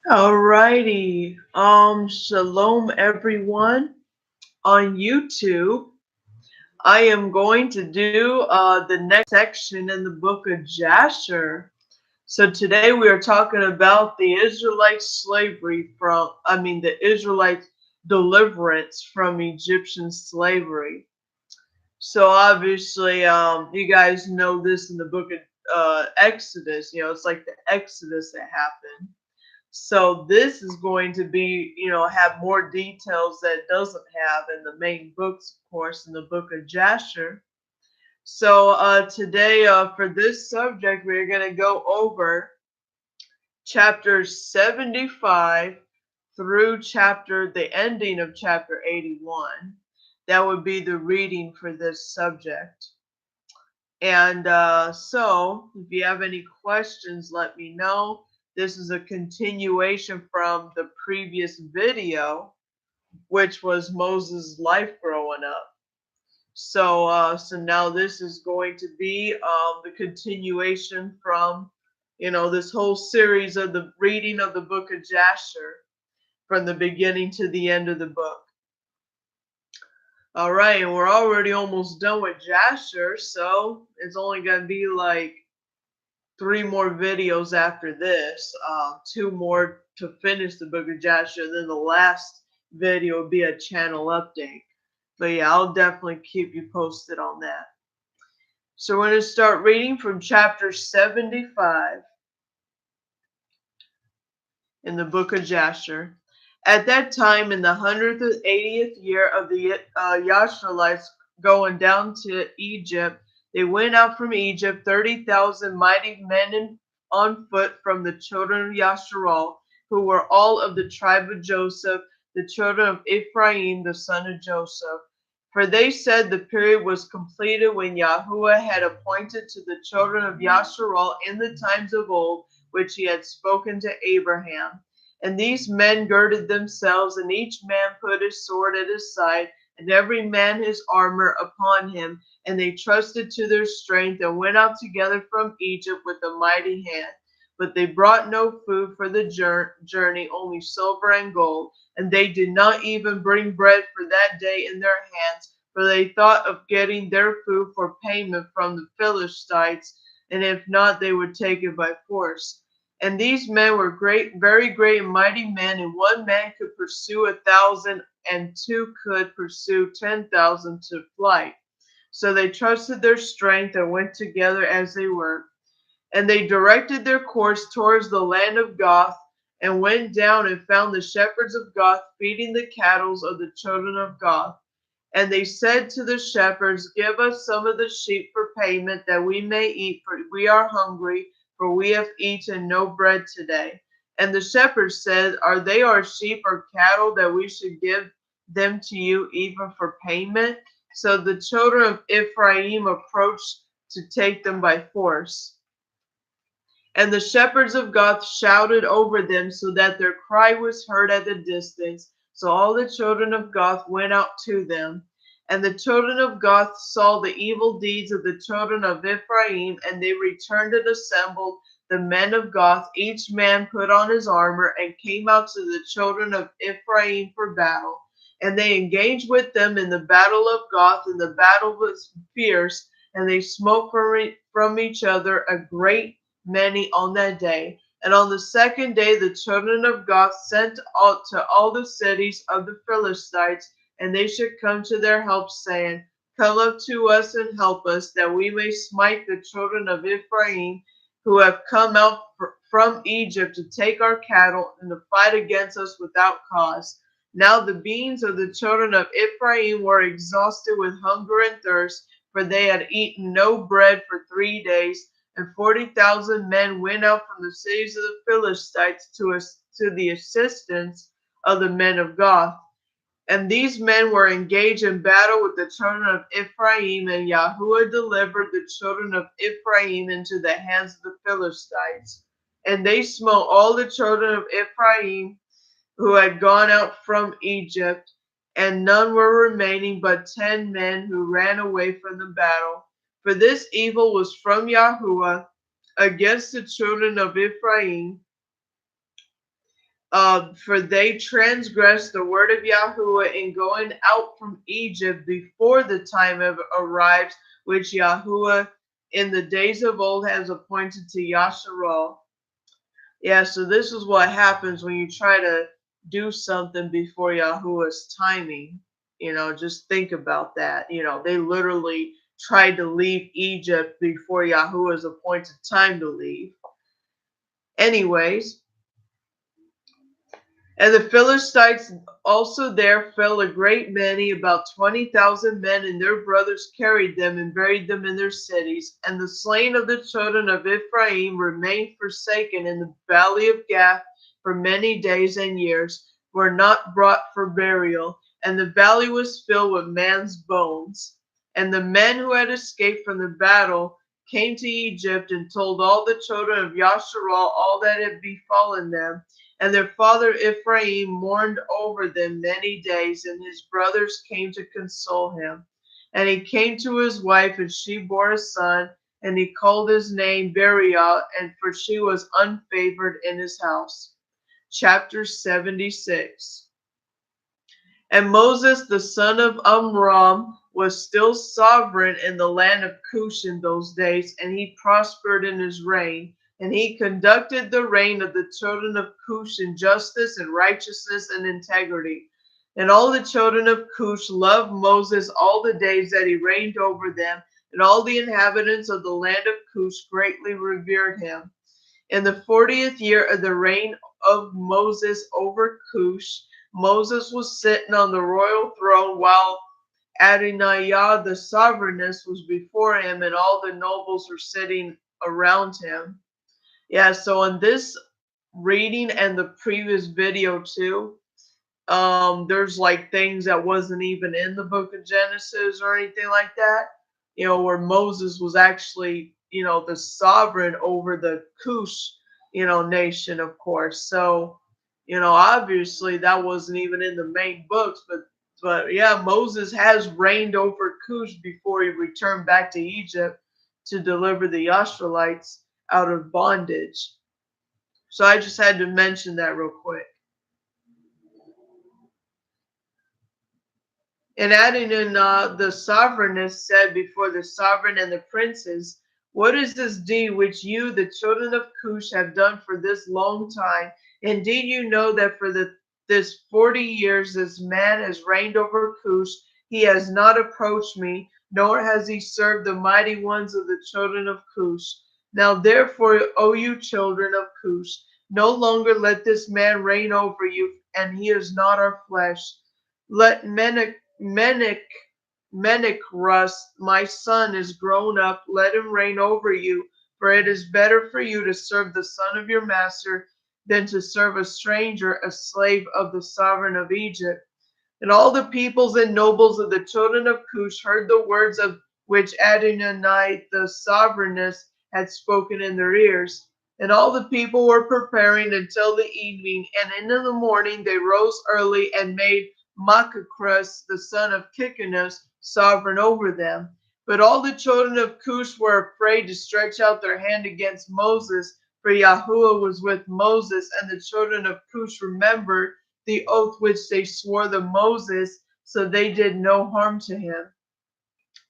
Alrighty. Shalom everyone on YouTube. I am going to do the next section in the book of Jasher. So today we are talking about the Israelite slavery the Israelite deliverance from Egyptian slavery. So obviously, you guys know this in the book of Exodus. It's like the Exodus that happened. So this is going to be, have more details that it doesn't have in the main books, of course, in the book of Jasher. So today, for this subject, we're going to go over chapters 75 through the ending of chapter 81. That would be the reading for this subject. And so, if you have any questions, let me know. This is a continuation from the previous video, which was Moses' life growing up. So now this is going to be the continuation from, this whole series of the reading of the book of Jasher from the beginning to the end of the book. All right, and we're already almost done with Jasher, so it's only going to be like 3 more videos after this, 2 more to finish the book of Jasher. Then the last video will be a channel update. But yeah, I'll definitely keep you posted on that. So we're going to start reading from chapter 75 in the book of Jasher. At that time, in the 180th year of the Israelites going down to Egypt, they went out from Egypt 30,000 mighty men on foot from the children of Yasharal, who were all of the tribe of Joseph, the children of Ephraim, the son of Joseph. For they said the period was completed when Yahuwah had appointed to the children of Yasharal in the times of old, which he had spoken to Abraham. And these men girded themselves, and each man put his sword at his side, and every man his armor upon him. And they trusted to their strength, and went out together from Egypt with a mighty hand. But they brought no food for the journey, only silver and gold. And they did not even bring bread for that day in their hands, for they thought of getting their food for payment from the Philistines, and if not, they would take it by force. And these men were great, very great and mighty men, and one man could pursue 1,000, and two could pursue 10,000 to flight. So they trusted their strength and went together as they were. And they directed their course towards the land of Goth, and went down and found the shepherds of Goth feeding the cattle of the children of Goth. And they said to the shepherds, Give us some of the sheep for payment, that we may eat, for we are hungry, for we have eaten no bread today. And the shepherds said, Are they our sheep or cattle, that we should give them to you even for payment? So the children of Ephraim approached to take them by force. And the shepherds of Goth shouted over them, so that their cry was heard at the distance. So all the children of Goth went out to them. And the children of Goth saw the evil deeds of the children of Ephraim, and they returned and assembled the men of Goth. Each man put on his armor, and came out to the children of Ephraim for battle. And they engaged with them in the battle of Goth, and the battle was fierce, and they smote from each other a great many on that day. And on the second day, the children of God sent out to all the cities of the Philistines, and they should come to their help, saying, Come up to us and help us, that we may smite the children of Ephraim, who have come out from Egypt to take our cattle and to fight against us without cause. Now the beings of the children of Ephraim were exhausted with hunger and thirst, for they had eaten no bread for 3 days. And 40,000 men went out from the cities of the Philistines to the assistance of the men of Goth. And these men were engaged in battle with the children of Ephraim, and Yahuwah delivered the children of Ephraim into the hands of the Philistines. And they smote all the children of Ephraim who had gone out from Egypt, and none were remaining but 10 men who ran away from the battle. For this evil was from Yahuwah against the children of Ephraim, For they transgressed the word of Yahuwah in going out from Egypt before the time of arrives, which Yahuwah in the days of old has appointed to Yasharal. Yeah, so this is what happens when you try to do something before Yahuwah's timing. Just think about that. They literally tried to leave Egypt before Yahuwah's appointed time to leave. Anyways, and the Philistines also there fell a great many, about 20,000 men, and their brothers carried them and buried them in their cities. And the slain of the children of Ephraim remained forsaken in the valley of Gath for many days and years, were not brought for burial, and the valley was filled with man's bones. And the men who had escaped from the battle came to Egypt and told all the children of Yasharal all that had befallen them. And their father Ephraim mourned over them many days, and his brothers came to console him. And he came to his wife, and she bore a son, and he called his name Beriah, and for she was unfavored in his house. Chapter 76. And Moses, the son of Amram, was still sovereign in the land of Cush in those days, and he prospered in his reign. And he conducted the reign of the children of Cush in justice and righteousness and integrity. And all the children of Cush loved Moses all the days that he reigned over them, and all the inhabitants of the land of Cush greatly revered him. In the 40th year of the reign of Moses over Cush, Moses was sitting on the royal throne while Adonijah the sovereigness was before him, and all the nobles were sitting around him. Yeah, so in this reading and the previous video too, there's like things that wasn't even in the book of Genesis or anything like that, where Moses was actually, the sovereign over the Cush, nation, of course. So, obviously that wasn't even in the main books, but yeah, Moses has reigned over Cush before he returned back to Egypt to deliver the Israelites out of bondage. So I just had to mention that real quick. And adding in the sovereignness said before the sovereign and the princes, what is this deed which you, the children of Cush, have done for this long time? Indeed, you know that for this 40 years this man has reigned over Cush. He has not approached me, nor has he served the mighty ones of the children of Cush. Now therefore, O you children of Cush, no longer let this man reign over you, and he is not our flesh. Let Menechras, my son, is grown up. Let him reign over you. For it is better for you to serve the son of your master than to serve a stranger, a slave of the sovereign of Egypt. And all the peoples and nobles of the children of Cush heard the words of which Adonai the sovereigness had spoken in their ears. And all the people were preparing until the evening, and in the morning they rose early and made Machacrus, the son of Kikinos, sovereign over them. But all the children of Cush were afraid to stretch out their hand against Moses, for Yahuwah was with Moses, and the children of Cush remembered the oath which they swore to Moses, so they did no harm to him.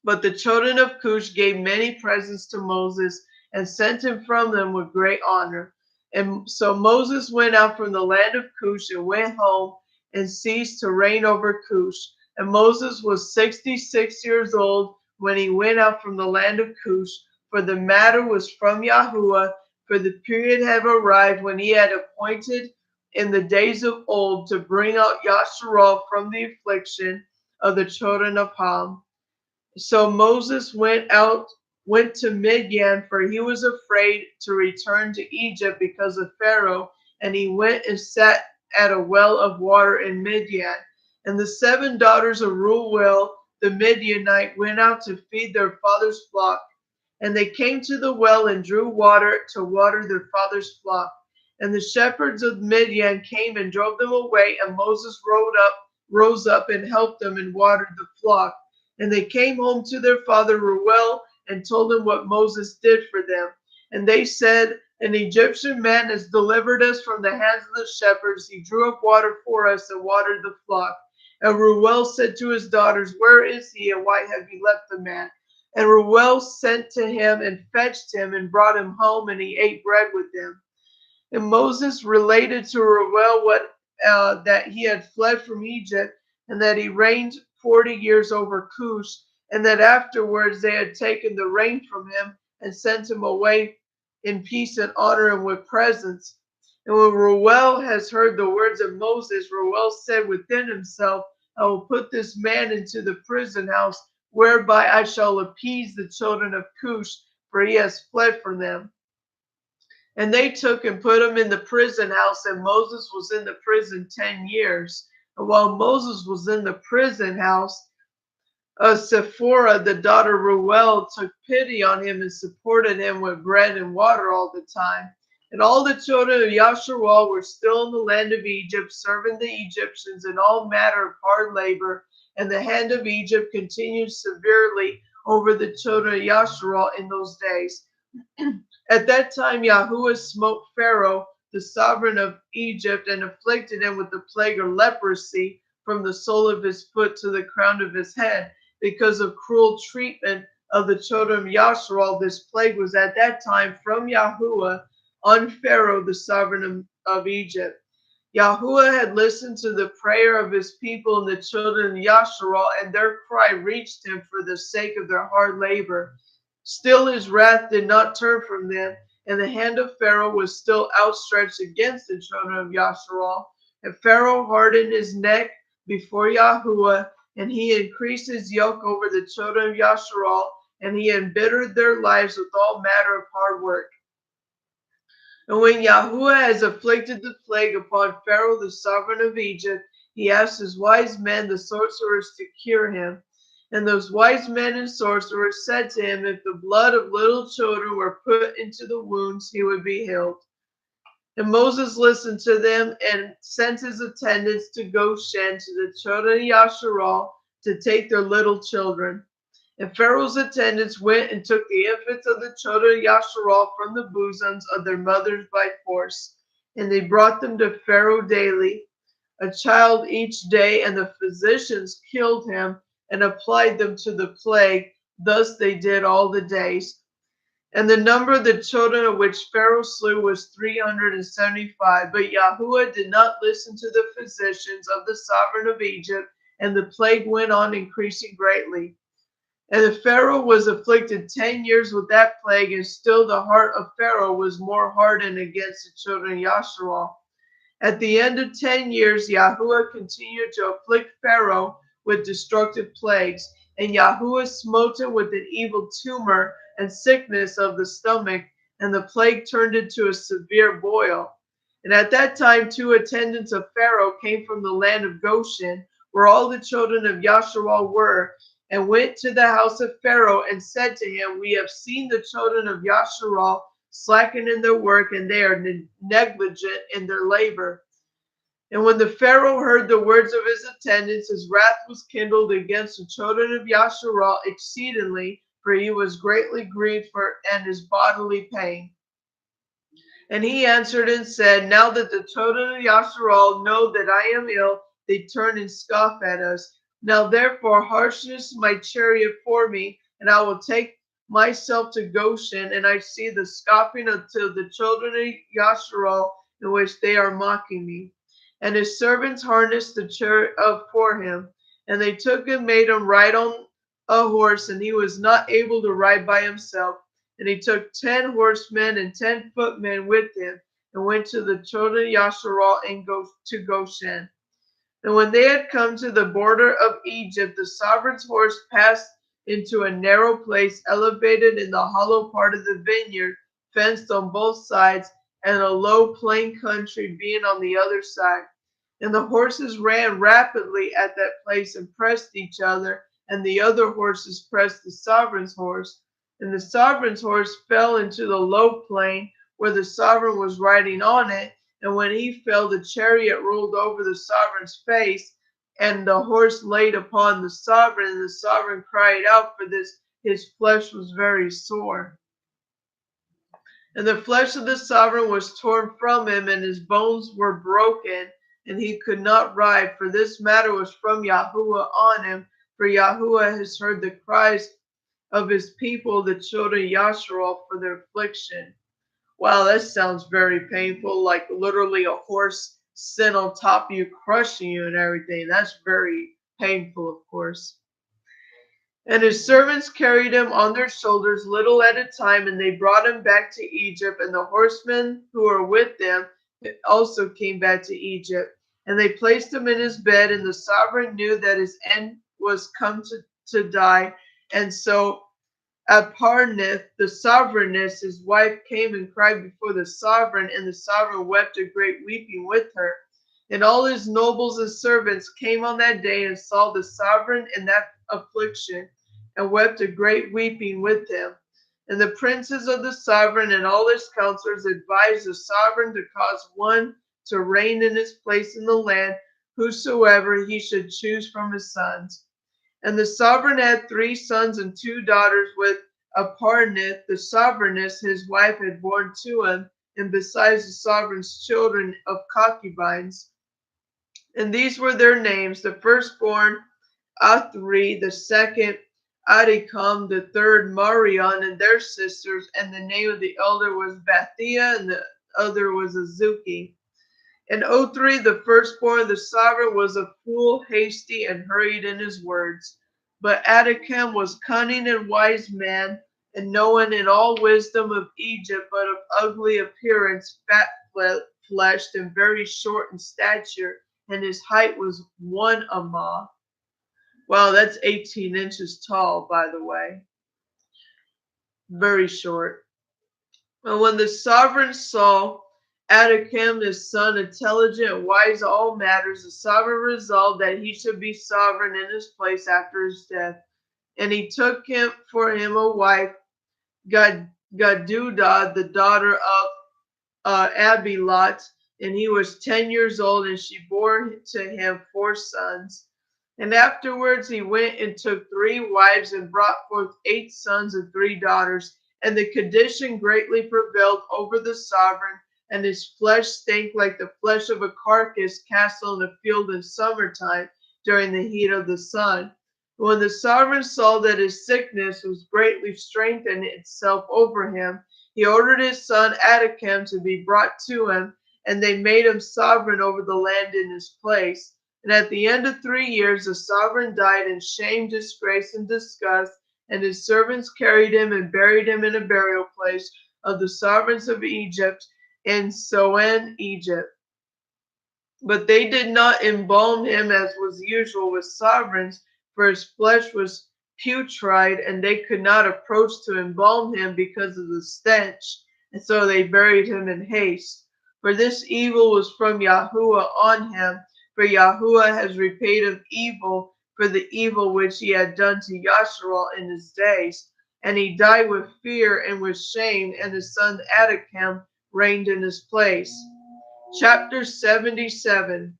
But the children of Cush gave many presents to Moses and sent him from them with great honor. And so Moses went out from the land of Cush and went home and ceased to reign over Cush. And Moses was 66 years old when he went out from the land of Cush, for the matter was from Yahuwah, for the period had arrived when he had appointed in the days of old to bring out Yasharal from the affliction of the children of Ham. So Moses went to Midian, for he was afraid to return to Egypt because of Pharaoh, and he went and sat at a well of water in Midian. And the 7 daughters of Reuel the Midianite went out to feed their father's flock. And they came to the well and drew water to water their father's flock. And the shepherds of Midian came and drove them away, and Moses rose up and helped them and watered the flock. And they came home to their father Reuel and told him what Moses did for them. And they said, An Egyptian man has delivered us from the hands of the shepherds. He drew up water for us and watered the flock. And Reuel said to his daughters, Where is he, and why have you left the man? And Reuel sent to him and fetched him and brought him home, and he ate bread with them. And Moses related to Reuel that he had fled from Egypt, and that he reigned 40 years over Cush, and that afterwards they had taken the reign from him and sent him away in peace and honor and with presents. And when Reuel has heard the words of Moses, Reuel said within himself, I will put this man into the prison house, whereby I shall appease the children of Cush, for he has fled from them. And they took and put him in the prison house, and Moses was in the prison 10 years. And while Moses was in the prison house, Sephora, the daughter of Reuel, took pity on him and supported him with bread and water all the time. And all the children of Yasharal were still in the land of Egypt, serving the Egyptians in all manner of hard labor. And the hand of Egypt continued severely over the children of Yasharal in those days. At that time, Yahuwah smote Pharaoh, the sovereign of Egypt, and afflicted him with the plague of leprosy from the sole of his foot to the crown of his head. Because of cruel treatment of the children of Yasharal, this plague was at that time from Yahuwah on Pharaoh, the sovereign of Egypt. Yahuwah had listened to the prayer of his people and the children of Yasharal, and their cry reached him for the sake of their hard labor. Still his wrath did not turn from them, and the hand of Pharaoh was still outstretched against the children of Yasharal. And Pharaoh hardened his neck before Yahuwah, and he increased his yoke over the children of Yasharal, and he embittered their lives with all manner of hard work. And when Yahuwah has afflicted the plague upon Pharaoh, the sovereign of Egypt, he asked his wise men, the sorcerers, to cure him. And those wise men and sorcerers said to him, if the blood of little children were put into the wounds, he would be healed. And Moses listened to them and sent his attendants to Goshen to the children of Yasharal to take their little children. And Pharaoh's attendants went and took the infants of the children of Yasharal from the bosoms of their mothers by force. And they brought them to Pharaoh daily, a child each day, and the physicians killed him and applied them to the plague. Thus they did all the days. And the number of the children of which Pharaoh slew was 375. But Yahuwah did not listen to the physicians of the sovereign of Egypt, and the plague went on increasing greatly. And the Pharaoh was afflicted 10 years with that plague, and still the heart of Pharaoh was more hardened against the children of Yasharal. At the end of 10 years, Yahuwah continued to afflict Pharaoh with destructive plagues, and Yahuwah smote him with an evil tumor and sickness of the stomach, and the plague turned into a severe boil. And at that time, 2 attendants of Pharaoh came from the land of Goshen, where all the children of Yasharal were, and went to the house of Pharaoh and said to him, we have seen the children of Yasharal slacken in their work, and they are negligent in their labor. And when the Pharaoh heard the words of his attendants, his wrath was kindled against the children of Yasharal exceedingly, for he was greatly grieved for and his bodily pain. And he answered and said, now that the children of Yasharal know that I am ill, they turn and scoff at us. Now therefore harshness my chariot for me, and I will take myself to Goshen, and I see the scoffing unto the children of Yasharal, in which they are mocking me. And his servants harnessed the chariot for him, and they took and made him ride on a horse, and he was not able to ride by himself. And he took 10 horsemen and 10 footmen with him, and went to the children of Yasharal and go to Goshen. And when they had come to the border of Egypt, the sovereign's horse passed into a narrow place elevated in the hollow part of the vineyard, fenced on both sides, and a low plain country being on the other side. And the horses ran rapidly at that place and pressed each other, and the other horses pressed the sovereign's horse. And the sovereign's horse fell into the low plain where the sovereign was riding on it. And when he fell, the chariot rolled over the sovereign's face, and the horse laid upon the sovereign. And the sovereign cried out for this, his flesh was very sore. And the flesh of the sovereign was torn from him, and his bones were broken, and he could not ride. For this matter was from Yahuwah on him, for Yahuwah has heard the cries of his people, the children of Yasharal, for their affliction. Wow, that sounds very painful, like literally a horse sitting on top of you, crushing you and everything. That's very painful, of course. And his servants carried him on their shoulders little at a time, and they brought him back to Egypt. And the horsemen who were with them also came back to Egypt. And they placed him in his bed, and the sovereign knew that his end was come to die. And so Aparnith, the sovereigness, his wife, came and cried before the sovereign, and the sovereign wept a great weeping with her. And all his nobles and servants came on that day and saw the sovereign in that affliction, and wept a great weeping with him. And the princes of the sovereign and all his counselors advised the sovereign to cause one to reign in his place in the land, whosoever he should choose from his sons. And the sovereign had 3 sons and 2 daughters, with Aparnith, the sovereigness, his wife, had borne to him, and besides the sovereign's children of concubines. And these were their names: the firstborn Athri, the second Adikam, the third Marion, and their sisters. And the name of the elder was Bathia, and the other was Azuki. And Othri, the firstborn of the sovereign, was a fool, hasty, and hurried in his words. But Adikam was cunning and wise man, and known in all wisdom of Egypt, but of ugly appearance, fat-fleshed, and very short in stature, and his height was 1 amah. Wow, that's 18 inches tall, by the way. Very short. And when the sovereign saw Adikam, his son, intelligent and wise in all matters, the sovereign resolved that he should be sovereign in his place after his death. And he took him for him a wife, Gadudah, the daughter of Abilot, and he was 10 years old, and she bore to him 4 sons. And afterwards he went and took 3 wives, and brought forth 8 sons and 3 daughters. And the condition greatly prevailed over the sovereign, and his flesh stank like the flesh of a carcass cast on the field in summertime during the heat of the sun. When the sovereign saw that his sickness was greatly strengthened itself over him, he ordered his son Adikam to be brought to him, and they made him sovereign over the land in his place. And at the end of 3 years, the sovereign died in shame, disgrace, and disgust, and his servants carried him and buried him in a burial place of the sovereigns of Egypt in Soan, Egypt. But they did not embalm him as was usual with sovereigns, for his flesh was putrid, and they could not approach to embalm him because of the stench. And so they buried him in haste. For this evil was from Yahuwah on him, for Yahuwah has repaid him evil for the evil which he had done to Yasharal in his days. And he died with fear and with shame, and his son Adikam reigned in his place. Chapter 77.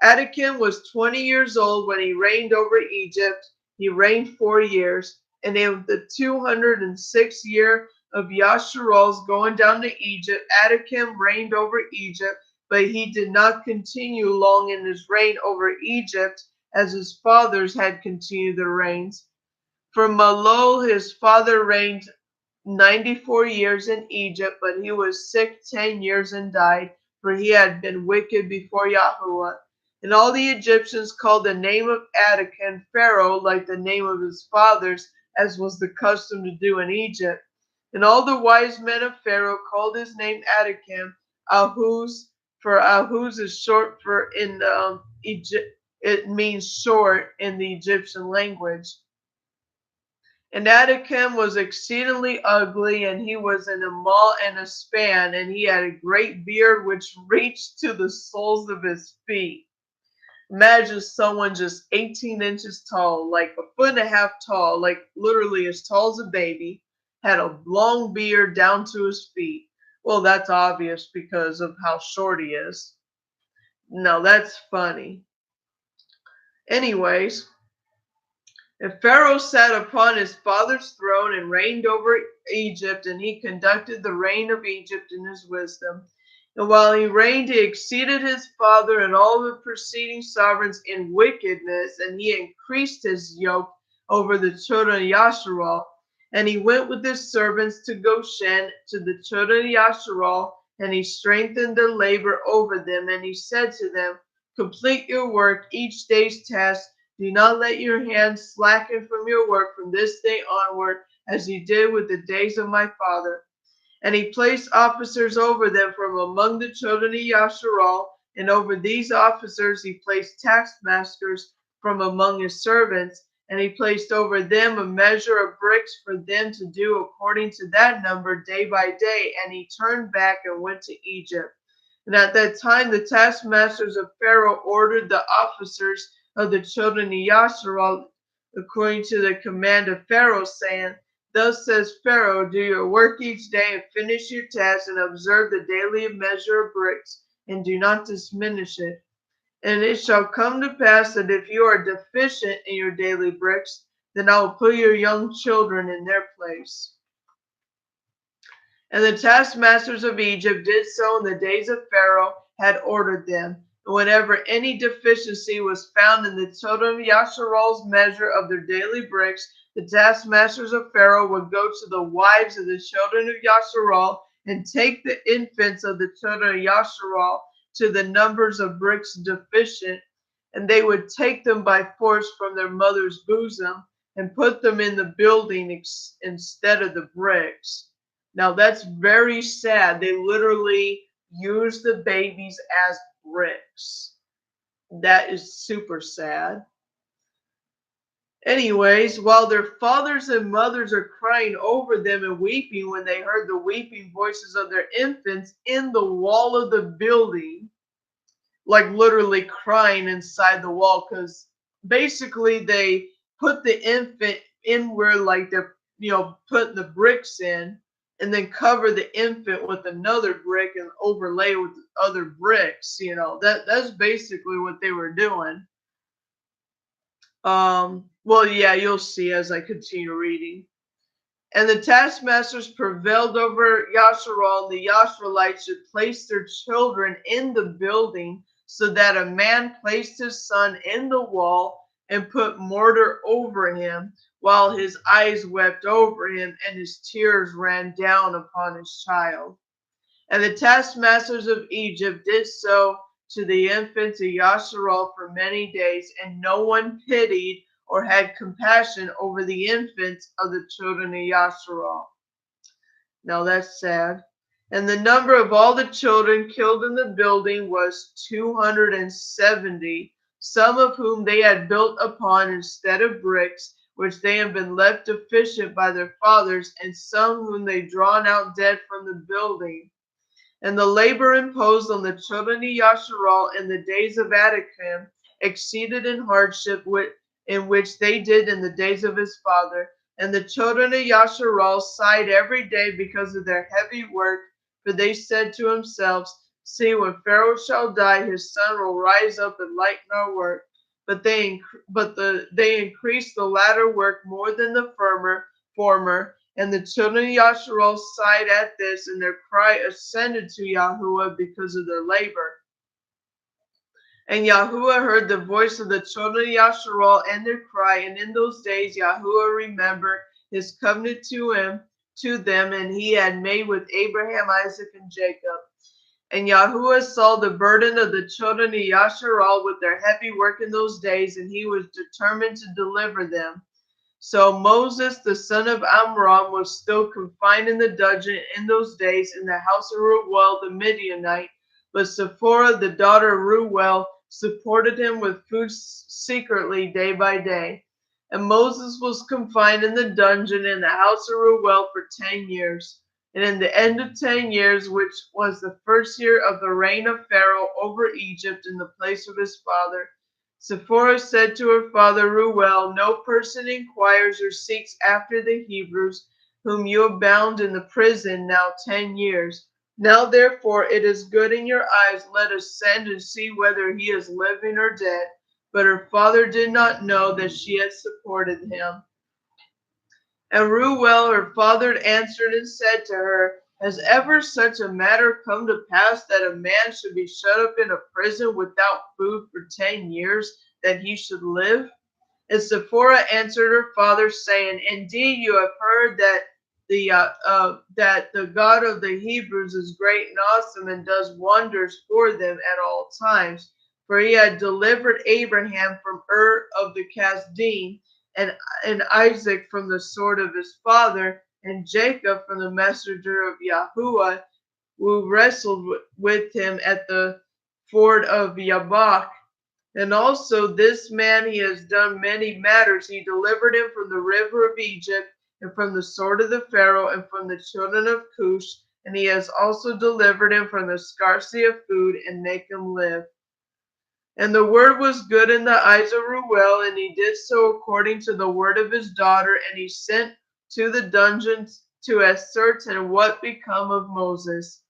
Adikam was 20 years old when he reigned over Egypt. He reigned 4 years. And in the 206th year of Yasharal's going down to Egypt, Adikam reigned over Egypt, but he did not continue long in his reign over Egypt, as his fathers had continued their reigns. For Malol, his father, reigned 94 years in Egypt, but he was sick 10 years and died, for he had been wicked before Yahuwah. And all the Egyptians called the name of Adikam Pharaoh, like the name of his fathers, as was the custom to do in Egypt. And all the wise men of Pharaoh called his name Adikam, Ahuz, for Ahuz is short for in Egypt. It means short in the Egyptian language. And Adikam was exceedingly ugly, and he was an amal and a span, and he had a great beard which reached to the soles of his feet. Imagine someone just 18 inches tall, like 1.5 feet tall, like literally as tall as a baby, had a long beard down to his feet. Well, that's obvious because of how short he is. No, that's funny. Anyways, And Pharaoh sat upon his father's throne and reigned over Egypt, and he conducted the reign of Egypt in his wisdom. And while he reigned, he exceeded his father and all the preceding sovereigns in wickedness, and he increased his yoke over the children of Yasharal. And he went with his servants to Goshen to the children of Yasharal, and he strengthened their labor over them. And he said to them, complete your work, each day's task. Do not let your hands slacken from your work from this day onward, as you did with the days of my father. And he placed officers over them from among the children of Yasharal, and over these officers he placed taskmasters from among his servants, and he placed over them a measure of bricks for them to do according to that number day by day. And he turned back and went to Egypt. And at that time the taskmasters of Pharaoh ordered the officers of the children of Yasharal according to the command of Pharaoh, saying, thus says Pharaoh, do your work each day and finish your task and observe the daily measure of bricks and do not diminish it. And it shall come to pass that if you are deficient in your daily bricks, then I will put your young children in their place. And the taskmasters of Egypt did so in the days of Pharaoh had ordered them. And whenever any deficiency was found in the children of Yasharal's measure of their daily bricks, the taskmasters of Pharaoh would go to the wives of the children of Yasharal and take the infants of the children of Yasharal to the numbers of bricks deficient, and they would take them by force from their mother's bosom and put them in the building instead of the bricks. Now that's very sad. They literally use the babies as bricks. That is super sad. Anyways, while their fathers and mothers are crying over them and weeping when they heard the weeping voices of their infants in the wall of the building, like literally crying inside the wall, because basically they put the infant in where like they're putting the bricks in, and then cover the infant with another brick and overlay with other bricks. That's basically what they were doing. Well, yeah, you'll see as I continue reading. And the taskmasters prevailed over Yasharal, and the Yasharites should place their children in the building, so that a man placed his son in the wall and put mortar over him, while his eyes wept over him, and his tears ran down upon his child. And the taskmasters of Egypt did so to the infants of Yasharal for many days, and no one pitied or had compassion over the infants of the children of Yasharal. Now that's sad. And the number of all the children killed in the building was 270, some of whom they had built upon instead of bricks, which they had been left deficient by their fathers, and some whom they drawn out dead from the building. And the labor imposed on the children of Yasharal in the days of Anakim exceeded in hardship in which they did in the days of his father. And the children of Yasharal sighed every day because of their heavy work, for they said to themselves, see, when Pharaoh shall die, his son will rise up and lighten our work. But they increased the latter work more than the former. And the children of Yasharal sighed at this, and their cry ascended to Yahuwah because of their labor. And Yahuwah heard the voice of the children of Yasharal and their cry, and in those days Yahuwah remembered his covenant to them, and he had made with Abraham, Isaac, and Jacob. And Yahuwah saw the burden of the children of Yasharal with their heavy work in those days, and he was determined to deliver them. So Moses, the son of Amram, was still confined in the dungeon in those days in the house of Reuel the Midianite. But Zipporah, the daughter of Reuel, supported him with food secretly day by day. And Moses was confined in the dungeon in the house of Reuel for 10 years. And in the end of 10 years, which was the first year of the reign of Pharaoh over Egypt in the place of his father, Zipporah said to her father Reuel, no person inquires or seeks after the Hebrews, whom you have bound in the prison now 10 years. Now therefore it is good in your eyes, let us send and see whether he is living or dead. but her father did not know that she had supported him. And Ruel, her father, answered and said to her, Has ever such a matter come to pass that a man should be shut up in a prison without food for 10 years, that he should live? And Sephora answered her father, saying, Indeed, you have heard that the God of the Hebrews is great and awesome, and does wonders for them at all times. For he had delivered Abraham from Ur of the Chaldean, and Isaac from the sword of his father, and Jacob from the messenger of Yahuwah, who wrestled with him at the ford of Yabach. And also this man, he has done many matters. He delivered him from the river of Egypt, and from the sword of the Pharaoh, and from the children of Cush. And he has also delivered him from the scarcity of food, and make him live. And the word was good in the eyes of Ruel, and he did so according to the word of his daughter. And he sent to the dungeons to ascertain what become of Moses.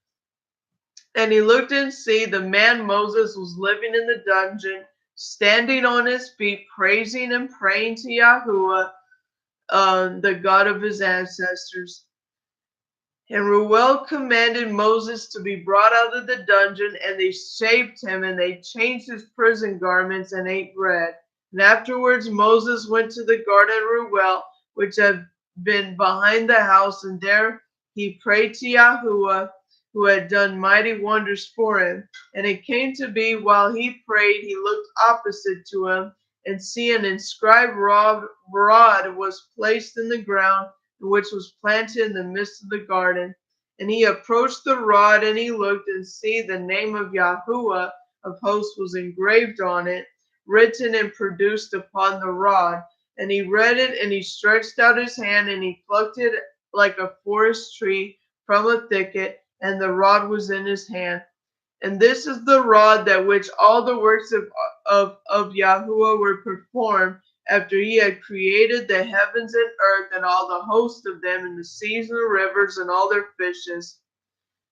And he looked and see the man Moses was living in the dungeon, standing on his feet, praising and praying to Yahuwah, the God of his ancestors. And Ruel commanded Moses to be brought out of the dungeon, and they shaved him, and they changed his prison garments, and ate bread. And afterwards Moses went to the garden of Ruel, which had been behind the house, and there he prayed to Yahuwah, who had done mighty wonders for him. And it came to be, while he prayed, he looked opposite to him, and see, an inscribed rod was placed in the ground, which was planted in the midst of the garden. And he approached the rod, and he looked, and see, the name of Yahuwah of hosts was engraved on it, written and produced upon the rod. And he read it, and he stretched out his hand, and he plucked it like a forest tree from a thicket, and the rod was in his hand. And this is the rod that which all the works of Yahuwah were performed, after he had created the heavens and earth, and all the host of them, and the seas and the rivers, and all their fishes.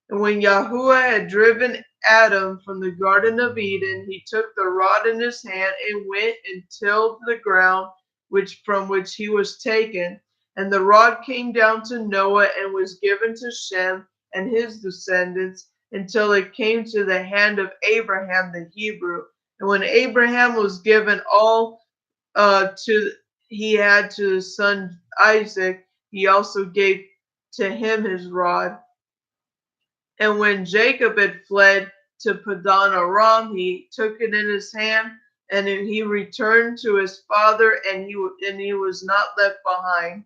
And when Yahuwah had driven Adam from the Garden of Eden, he took the rod in his hand, and went and tilled the ground from which he was taken. And the rod came down to Noah, and was given to Shem and his descendants, until it came to the hand of Abraham the Hebrew. And when Abraham was given all he had to his son Isaac, he also gave to him his rod. And when Jacob had fled to Padan Aram, he took it in his hand, and he returned to his father, and he was not left behind.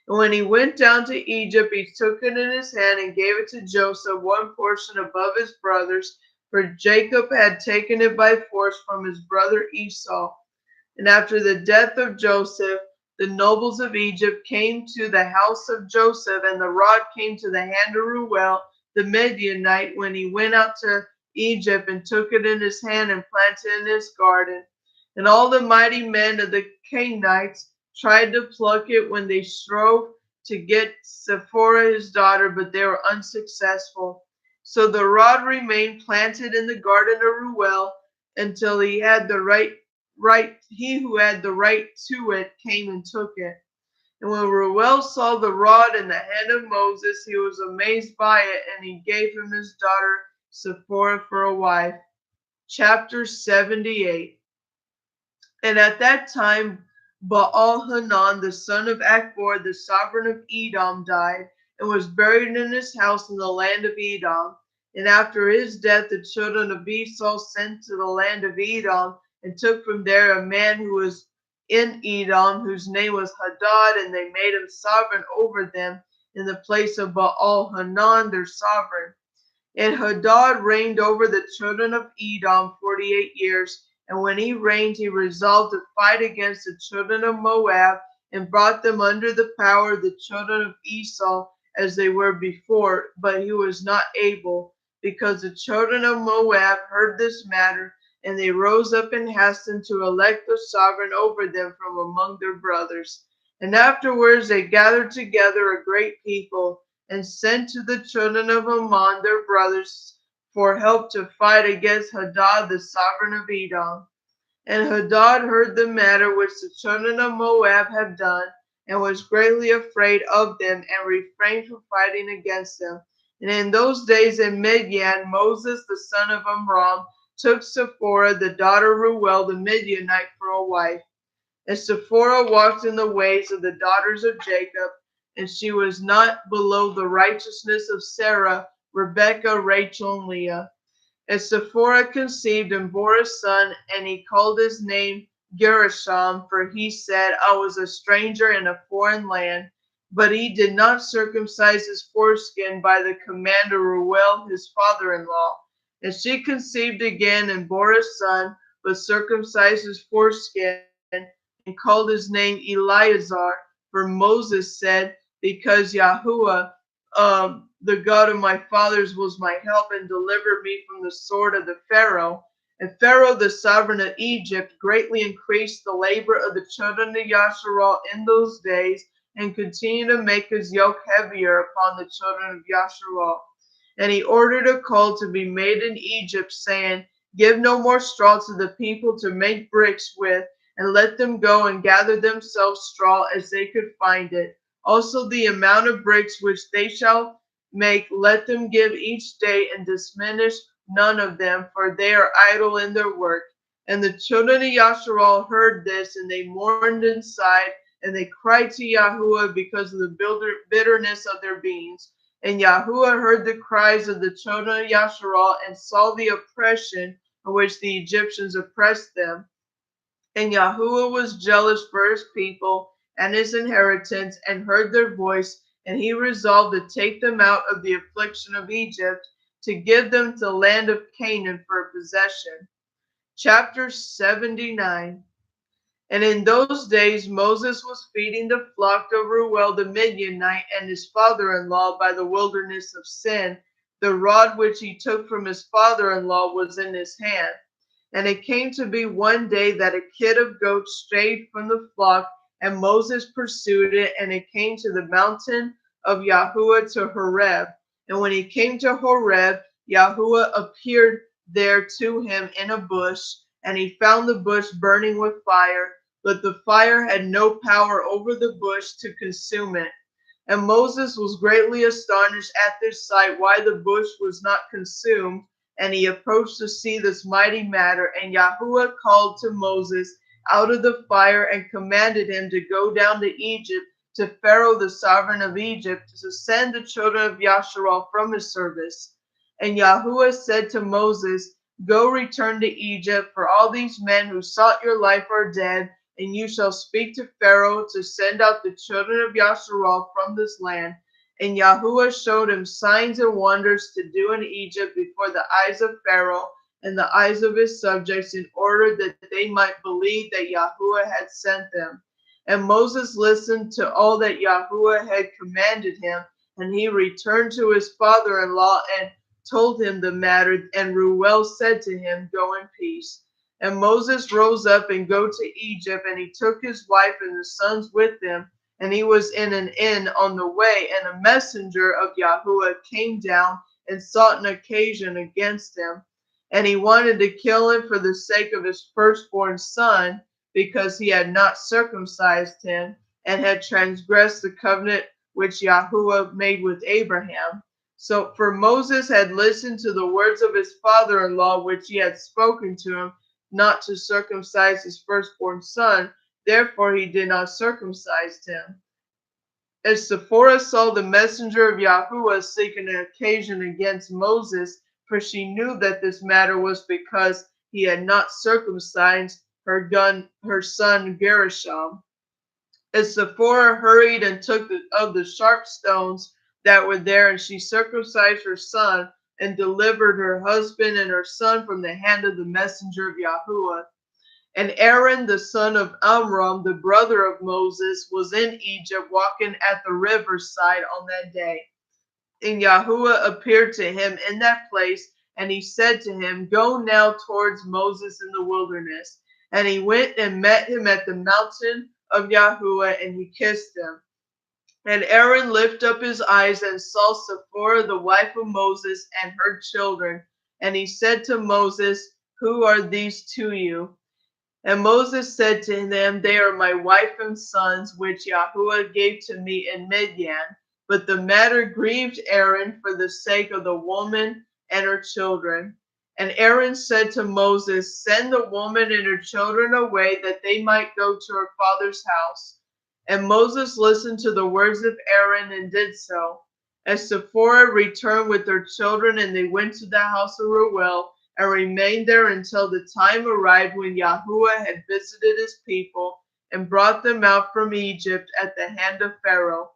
And when he went down to Egypt, he took it in his hand and gave it to Joseph, one portion above his brothers, for Jacob had taken it by force from his brother Esau. And after the death of Joseph, the nobles of Egypt came to the house of Joseph, and the rod came to the hand of Ruel the Midianite, when he went out to Egypt, and took it in his hand, and planted it in his garden. And all the mighty men of the Canaanites tried to pluck it when they strove to get Sephora his daughter, but they were unsuccessful. So the rod remained planted in the garden of Ruel, until he who had the right to it came and took it. And when Ruel saw the rod in the hand of Moses, he was amazed by it, and he gave him his daughter Sephora for a wife. Chapter 78. And at that time Baal-Hanan, the son of Akbor, the sovereign of Edom, died, and was buried in his house in the land of Edom. And after his death, the children of Esau sent to the land of Edom, and took from there a man who was in Edom, whose name was Hadad, and they made him sovereign over them in the place of Baal-Hanan, their sovereign. And Hadad reigned over the children of Edom 48 years. And when he reigned, he resolved to fight against the children of Moab, and brought them under the power of the children of Esau, as they were before. But he was not able, because the children of Moab heard this matter, and they rose up and hastened to elect a sovereign over them from among their brothers. And afterwards they gathered together a great people, and sent to the children of Ammon their brothers for help to fight against Hadad the sovereign of Edom. And Hadad heard the matter which the children of Moab had done, and was greatly afraid of them, and refrained from fighting against them. And in those days in Midian, Moses the son of Amram took Zipporah, the daughter of Reuel the Midianite, for a wife. And Zipporah walked in the ways of the daughters of Jacob, and she was not below the righteousness of Sarah, Rebekah, Rachel, and Leah. And Zipporah conceived and bore a son, and he called his name Gershom, for he said, I was a stranger in a foreign land. But he did not circumcise his foreskin by the command of Reuel his father-in-law. And she conceived again and bore a son, but circumcised his foreskin, and called his name Eleazar. For Moses said, because Yahuwah, the God of my fathers, was my help and delivered me from the sword of the Pharaoh. And Pharaoh, the sovereign of Egypt, greatly increased the labor of the children of Yasharal in those days, and continued to make his yoke heavier upon the children of Yasharal. And he ordered a call to be made in Egypt, saying, give no more straw to the people to make bricks with, and let them go and gather themselves straw as they could find it. Also the amount of bricks which they shall make, let them give each day, and diminish none of them, for they are idle in their work. And the children of Yasharal heard this, and they mourned and sighed, and they cried to Yahuwah because of the bitterness of their beings. And Yahuwah heard the cries of the children of Yasharal, and saw the oppression in which the Egyptians oppressed them. And Yahuwah was jealous for his people and his inheritance, and heard their voice, and he resolved to take them out of the affliction of Egypt, to give them to the land of Canaan for a possession. Chapter 79. And in those days Moses was feeding the flock of Reuel the Midianite and his father-in-law by the wilderness of Sin. The rod which he took from his father-in-law was in his hand. And it came to be one day that a kid of goats strayed from the flock, and Moses pursued it, and it came to the mountain of Yahuwah to Horeb. And when he came to Horeb, Yahuwah appeared there to him in a bush, and he found the bush burning with fire, but the fire had no power over the bush to consume it. And Moses was greatly astonished at this sight, why the bush was not consumed. And he approached to see this mighty matter. And Yahuwah called to Moses out of the fire, and commanded him to go down to Egypt, to Pharaoh the sovereign of Egypt, to send the children of Yasharal from his service. And Yahuwah said to Moses, go return to Egypt, for all these men who sought your life are dead, and you shall speak to Pharaoh to send out the children of Yasharal from this land. And Yahuwah showed him signs and wonders to do in Egypt before the eyes of Pharaoh and the eyes of his subjects, in order that they might believe that Yahuwah had sent them. And Moses listened to all that Yahuwah had commanded him, and he returned to his father-in-law and told him the matter. And Reuel said to him, go in peace. And Moses rose up and go to Egypt, and he took his wife and the sons with him. And he was in an inn on the way, and a messenger of Yahuwah came down and sought an occasion against him. And he wanted to kill him for the sake of his firstborn son, because he had not circumcised him, and had transgressed the covenant which Yahuwah made with Abraham. So for Moses had listened to the words of his father-in-law, which he had spoken to him, not to circumcise his firstborn son. Therefore he did not circumcise him. As Zipporah saw the messenger of Yahuwah seeking an occasion against Moses, for she knew that this matter was because he had not circumcised her son Gershom. As Zipporah hurried and took of the sharp stones that were there, and she circumcised her son, and delivered her husband and her son from the hand of the messenger of Yahuwah. And Aaron, the son of Amram, the brother of Moses, was in Egypt, walking at the riverside on that day. And Yahuwah appeared to him in that place, and he said to him, go now towards Moses in the wilderness. And he went and met him at the mountain of Yahuwah, and he kissed him. And Aaron lifted up his eyes and saw Zipporah, the wife of Moses, and her children. And he said to Moses, who are these to you? And Moses said to them, They are my wife and sons, which Yahuwah gave to me in Midian. But the matter grieved Aaron for the sake of the woman and her children. And Aaron said to Moses, Send the woman and her children away, that they might go to her father's house. And Moses listened to the words of Aaron and did so. As Sephora returned with their children, and they went to the house of Reuel, and remained there until the time arrived when Yahuwah had visited his people and brought them out from Egypt at the hand of Pharaoh.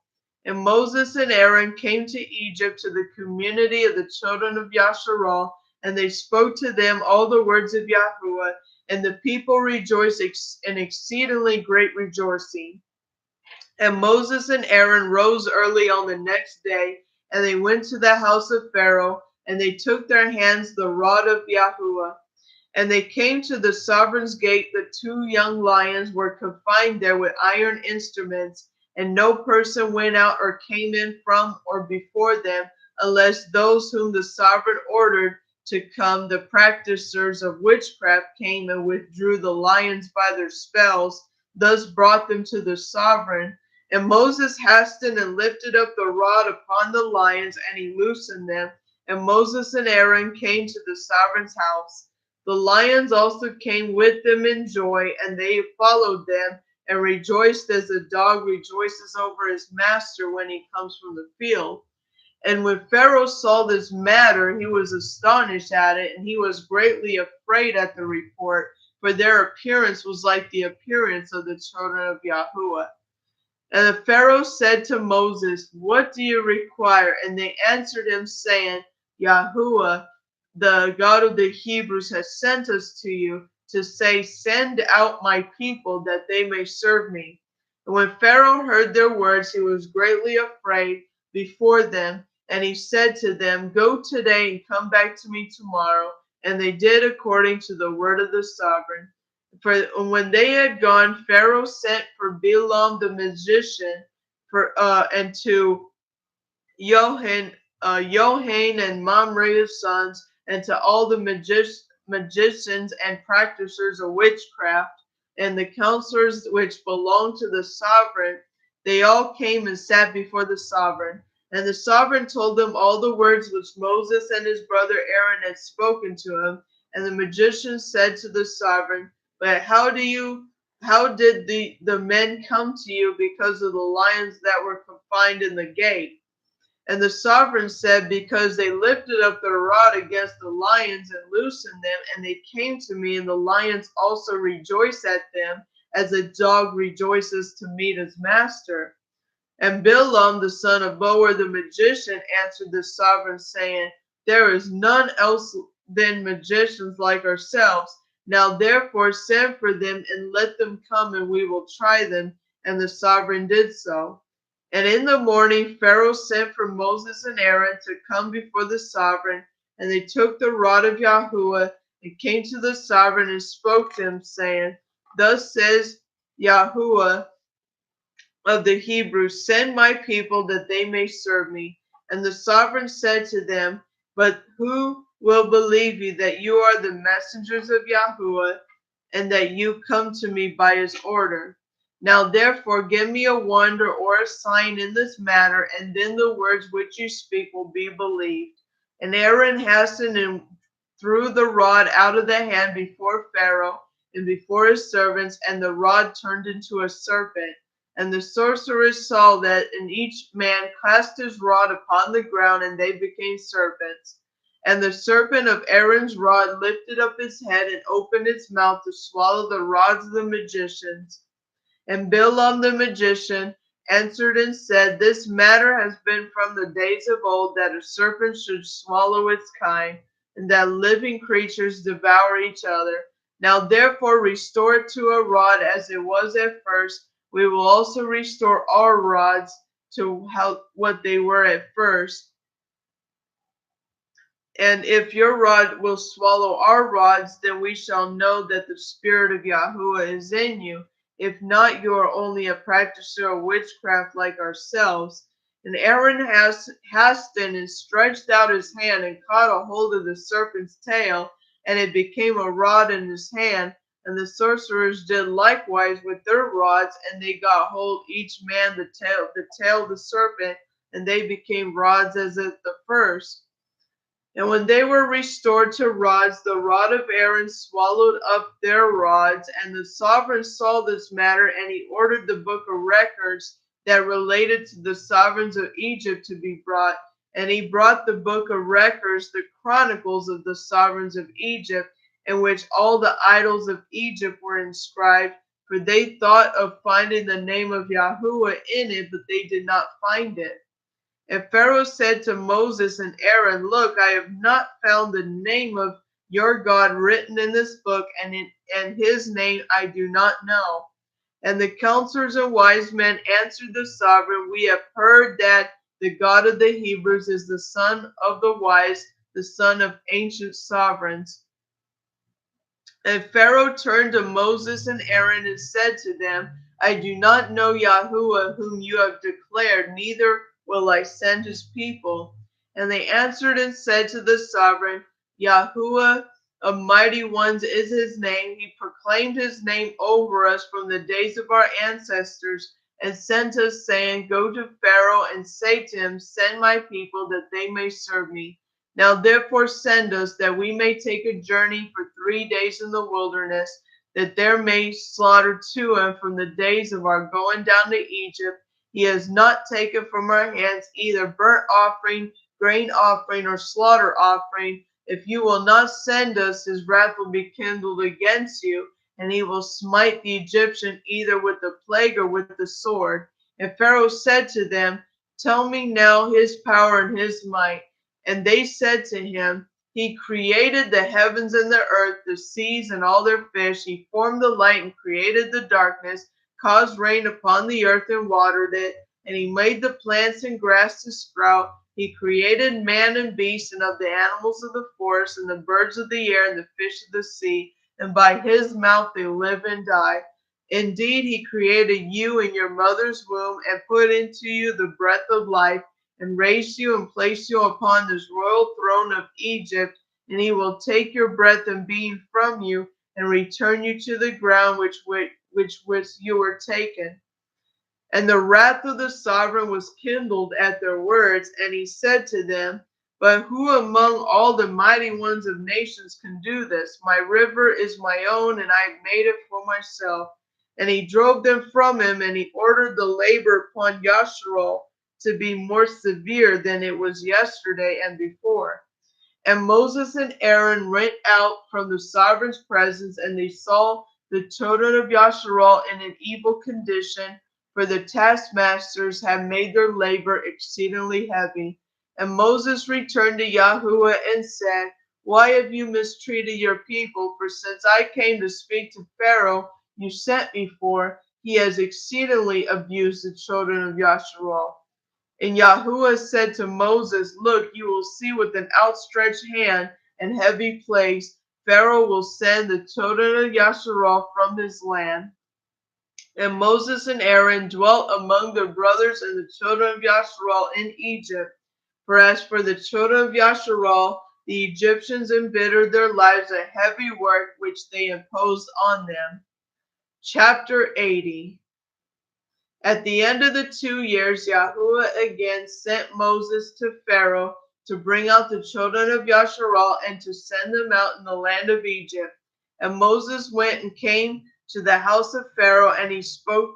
And Moses and Aaron came to Egypt to the community of the children of Yasharal, and they spoke to them all the words of Yahuwah, and the people rejoiced in exceedingly great rejoicing. And Moses and Aaron rose early on the next day, and they went to the house of Pharaoh, and they took their hands the rod of Yahuwah. And they came to the sovereign's gate. The two young lions were confined there with iron instruments, and no person went out or came in from or before them, unless those whom the sovereign ordered to come, the practicers of witchcraft, came and withdrew the lions by their spells, thus brought them to the sovereign. And Moses hastened and lifted up the rod upon the lions, and he loosened them. And Moses and Aaron came to the sovereign's house. The lions also came with them in joy, and they followed them and rejoiced as a dog rejoices over his master when he comes from the field. And when Pharaoh saw this matter, he was astonished at it, and he was greatly afraid at the report, for their appearance was like the appearance of the children of Yahuwah. And the Pharaoh said to Moses, What do you require? And they answered him, saying, Yahuwah, the God of the Hebrews, has sent us to you to say, Send out my people, that they may serve me. And when Pharaoh heard their words, he was greatly afraid before them. And he said to them, Go today and come back to me tomorrow. And they did according to the word of the sovereign. For when they had gone, Pharaoh sent for Balaam the magician, and to Johan and Mamre his sons, and to all the magicians and practitioners of witchcraft, and the counselors which belonged to the sovereign. They all came and sat before the sovereign. And the sovereign told them all the words which Moses and his brother Aaron had spoken to him. And the magicians said to the sovereign, But how did the men come to you because of the lions that were confined in the gate? And the sovereign said, Because they lifted up their rod against the lions and loosened them, and they came to me, and the lions also rejoiced at them, as a dog rejoices to meet his master. And Balaam the son of Beor the magician answered the sovereign, saying, There is none else than magicians like ourselves. Now therefore send for them, and let them come, and we will try them. And the sovereign did so. And in the morning Pharaoh sent for Moses and Aaron to come before the sovereign, and they took the rod of Yahuwah and came to the sovereign and spoke to him, saying, Thus says Yahuwah of the Hebrews, Send my people that they may serve me. And the sovereign said to them, But who will believe you that you are the messengers of Yahuwah, and that you come to me by his order? Now therefore give me a wonder or a sign in this matter, and then the words which you speak will be believed. And Aaron hastened and threw the rod out of the hand before Pharaoh and before his servants, and the rod turned into a serpent. And the sorcerers saw that, and each man cast his rod upon the ground, and they became serpents. And the serpent of Aaron's rod lifted up his head and opened its mouth to swallow the rods of the magicians. And Balaam the magician answered and said, This matter has been from the days of old, that a serpent should swallow its kind, and that living creatures devour each other. Now therefore restore it to a rod as it was at first. We will also restore our rods to what they were at first. And if your rod will swallow our rods, then we shall know that the Spirit of Yahuwah is in you. If not, you are only a practicer of witchcraft like ourselves. And Aaron hastened and stretched out his hand and caught a hold of the serpent's tail, and it became a rod in his hand. And the sorcerers did likewise with their rods, and they got hold each man the tail of the serpent, and they became rods as at the first. And when they were restored to rods, the rod of Aaron swallowed up their rods. And the sovereign saw this matter, and he ordered the book of records that related to the sovereigns of Egypt to be brought. And he brought the book of records, the chronicles of the sovereigns of Egypt, in which all the idols of Egypt were inscribed. For they thought of finding the name of Yahuwah in it, but they did not find it. And Pharaoh said to Moses and Aaron, Look, I have not found the name of your God written in this book, and his name I do not know. And the counselors and wise men answered the sovereign, We have heard that the God of the Hebrews is the son of the wise, the son of ancient sovereigns. And Pharaoh turned to Moses and Aaron and said to them, I do not know Yahuwah whom you have declared, neither will I send his people. And they answered and said to the sovereign, Yahuwah of mighty ones is his name. He proclaimed his name over us from the days of our ancestors, and sent us, saying, Go to Pharaoh and say to him, Send my people that they may serve me. Now therefore send us, that we may take a journey for 3 days in the wilderness, that there may slaughter to him from the days of our going down to Egypt. He has not taken from our hands either burnt offering, grain offering, or slaughter offering. If you will not send us, his wrath will be kindled against you, and he will smite the Egyptian either with the plague or with the sword. And Pharaoh said to them, Tell me now his power and his might. And they said to him, He created the heavens and the earth, the seas and all their fish. He formed the light and created the darkness, caused rain upon the earth and watered it. And he made the plants and grass to sprout. He created man and beast, and of the animals of the forest, and the birds of the air, and the fish of the sea. And by his mouth they live and die. Indeed, he created you in your mother's womb, and put into you the breath of life, and raised you and placed you upon this royal throne of Egypt. And he will take your breath and being from you, and return you to the ground which you were taken. And the wrath of the sovereign was kindled at their words, and he said to them, But who among all the mighty ones of nations can do this? My river is my own, and I made it for myself. And he drove them from him, and he ordered the labor upon Yasharal to be more severe than it was yesterday and before. And Moses and Aaron went out from the sovereign's presence, and they saw the children of Yasharal in an evil condition, for the taskmasters had made their labor exceedingly heavy. And Moses returned to Yahuwah and said, Why have you mistreated your people? For since I came to speak to Pharaoh, you sent me for, he has exceedingly abused the children of Yasharal. And Yahuwah said to Moses, Look, you will see with an outstretched hand and heavy plagues, Pharaoh will send the children of Yasharal from his land. And Moses and Aaron dwelt among their brothers and the children of Yasharal in Egypt. For as for the children of Yasharal, the Egyptians embittered their lives a heavy work which they imposed on them. Chapter 80. At the end of the 2 years, Yahuwah again sent Moses to Pharaoh to bring out the children of Yasharal and to send them out in the land of Egypt. And Moses went and came to the house of Pharaoh, and he spoke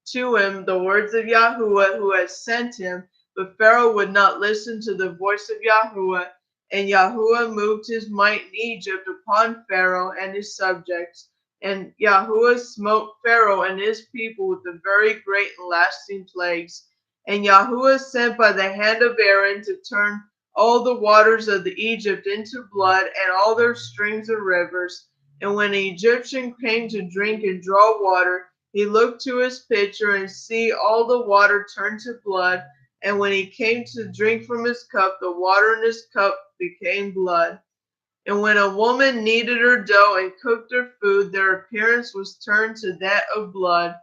to him the words of Yahuwah who had sent him. But Pharaoh would not listen to the voice of Yahuwah, and Yahuwah moved his might in Egypt upon Pharaoh and his subjects. And Yahuwah smote Pharaoh and his people with the very great and lasting plagues. And Yahuwah sent by the hand of Aaron to turn all the waters of the Egypt into blood, and all their streams and rivers. And when an Egyptian came to drink and draw water, he looked to his pitcher, and see all the water turned to blood. And when he came to drink from his cup, the water in his cup became blood. And when a woman kneaded her dough and cooked her food, their appearance was turned to that of blood.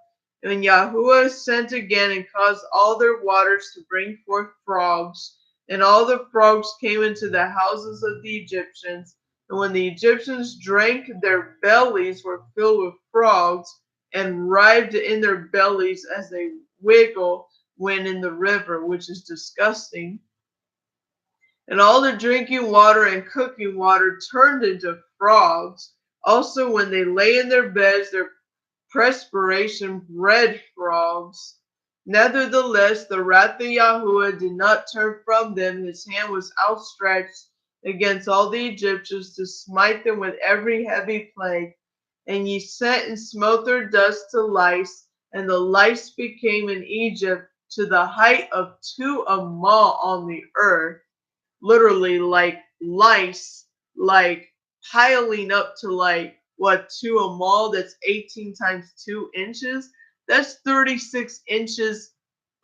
And Yahuwah sent again and caused all their waters to bring forth frogs. And all the frogs came into the houses of the Egyptians. And when the Egyptians drank, their bellies were filled with frogs and writhed in their bellies as they wiggle when in the river, which is disgusting. And all the drinking water and cooking water turned into frogs. Also, when they lay in their beds, their perspiration bred frogs. Nevertheless, the wrath of Yahuwah did not turn from them. His hand was outstretched against all the Egyptians to smite them with every heavy plague. And ye sent and smote their dust to lice, and the lice became in Egypt to the height of 2 amal on the earth, literally like lice, like piling up to like what, 2 amal, that's 18 times 2 inches. That's 36 inches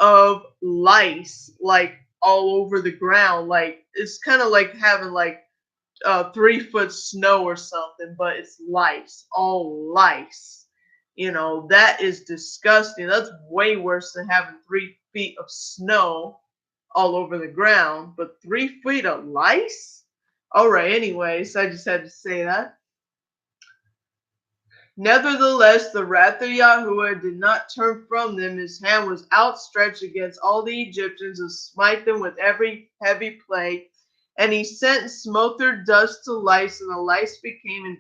of lice, like all over the ground. Like it's kind of like having like 3 foot snow or something, but it's lice, all lice. That is disgusting. That's way worse than having 3 feet of snow all over the ground, but 3 feet of lice? All right, anyways, I just had to say that. Nevertheless, the wrath of Yahuwah did not turn from them. His hand was outstretched against all the Egyptians to smite them with every heavy plague. And he sent and smote their dust to lice, and the lice became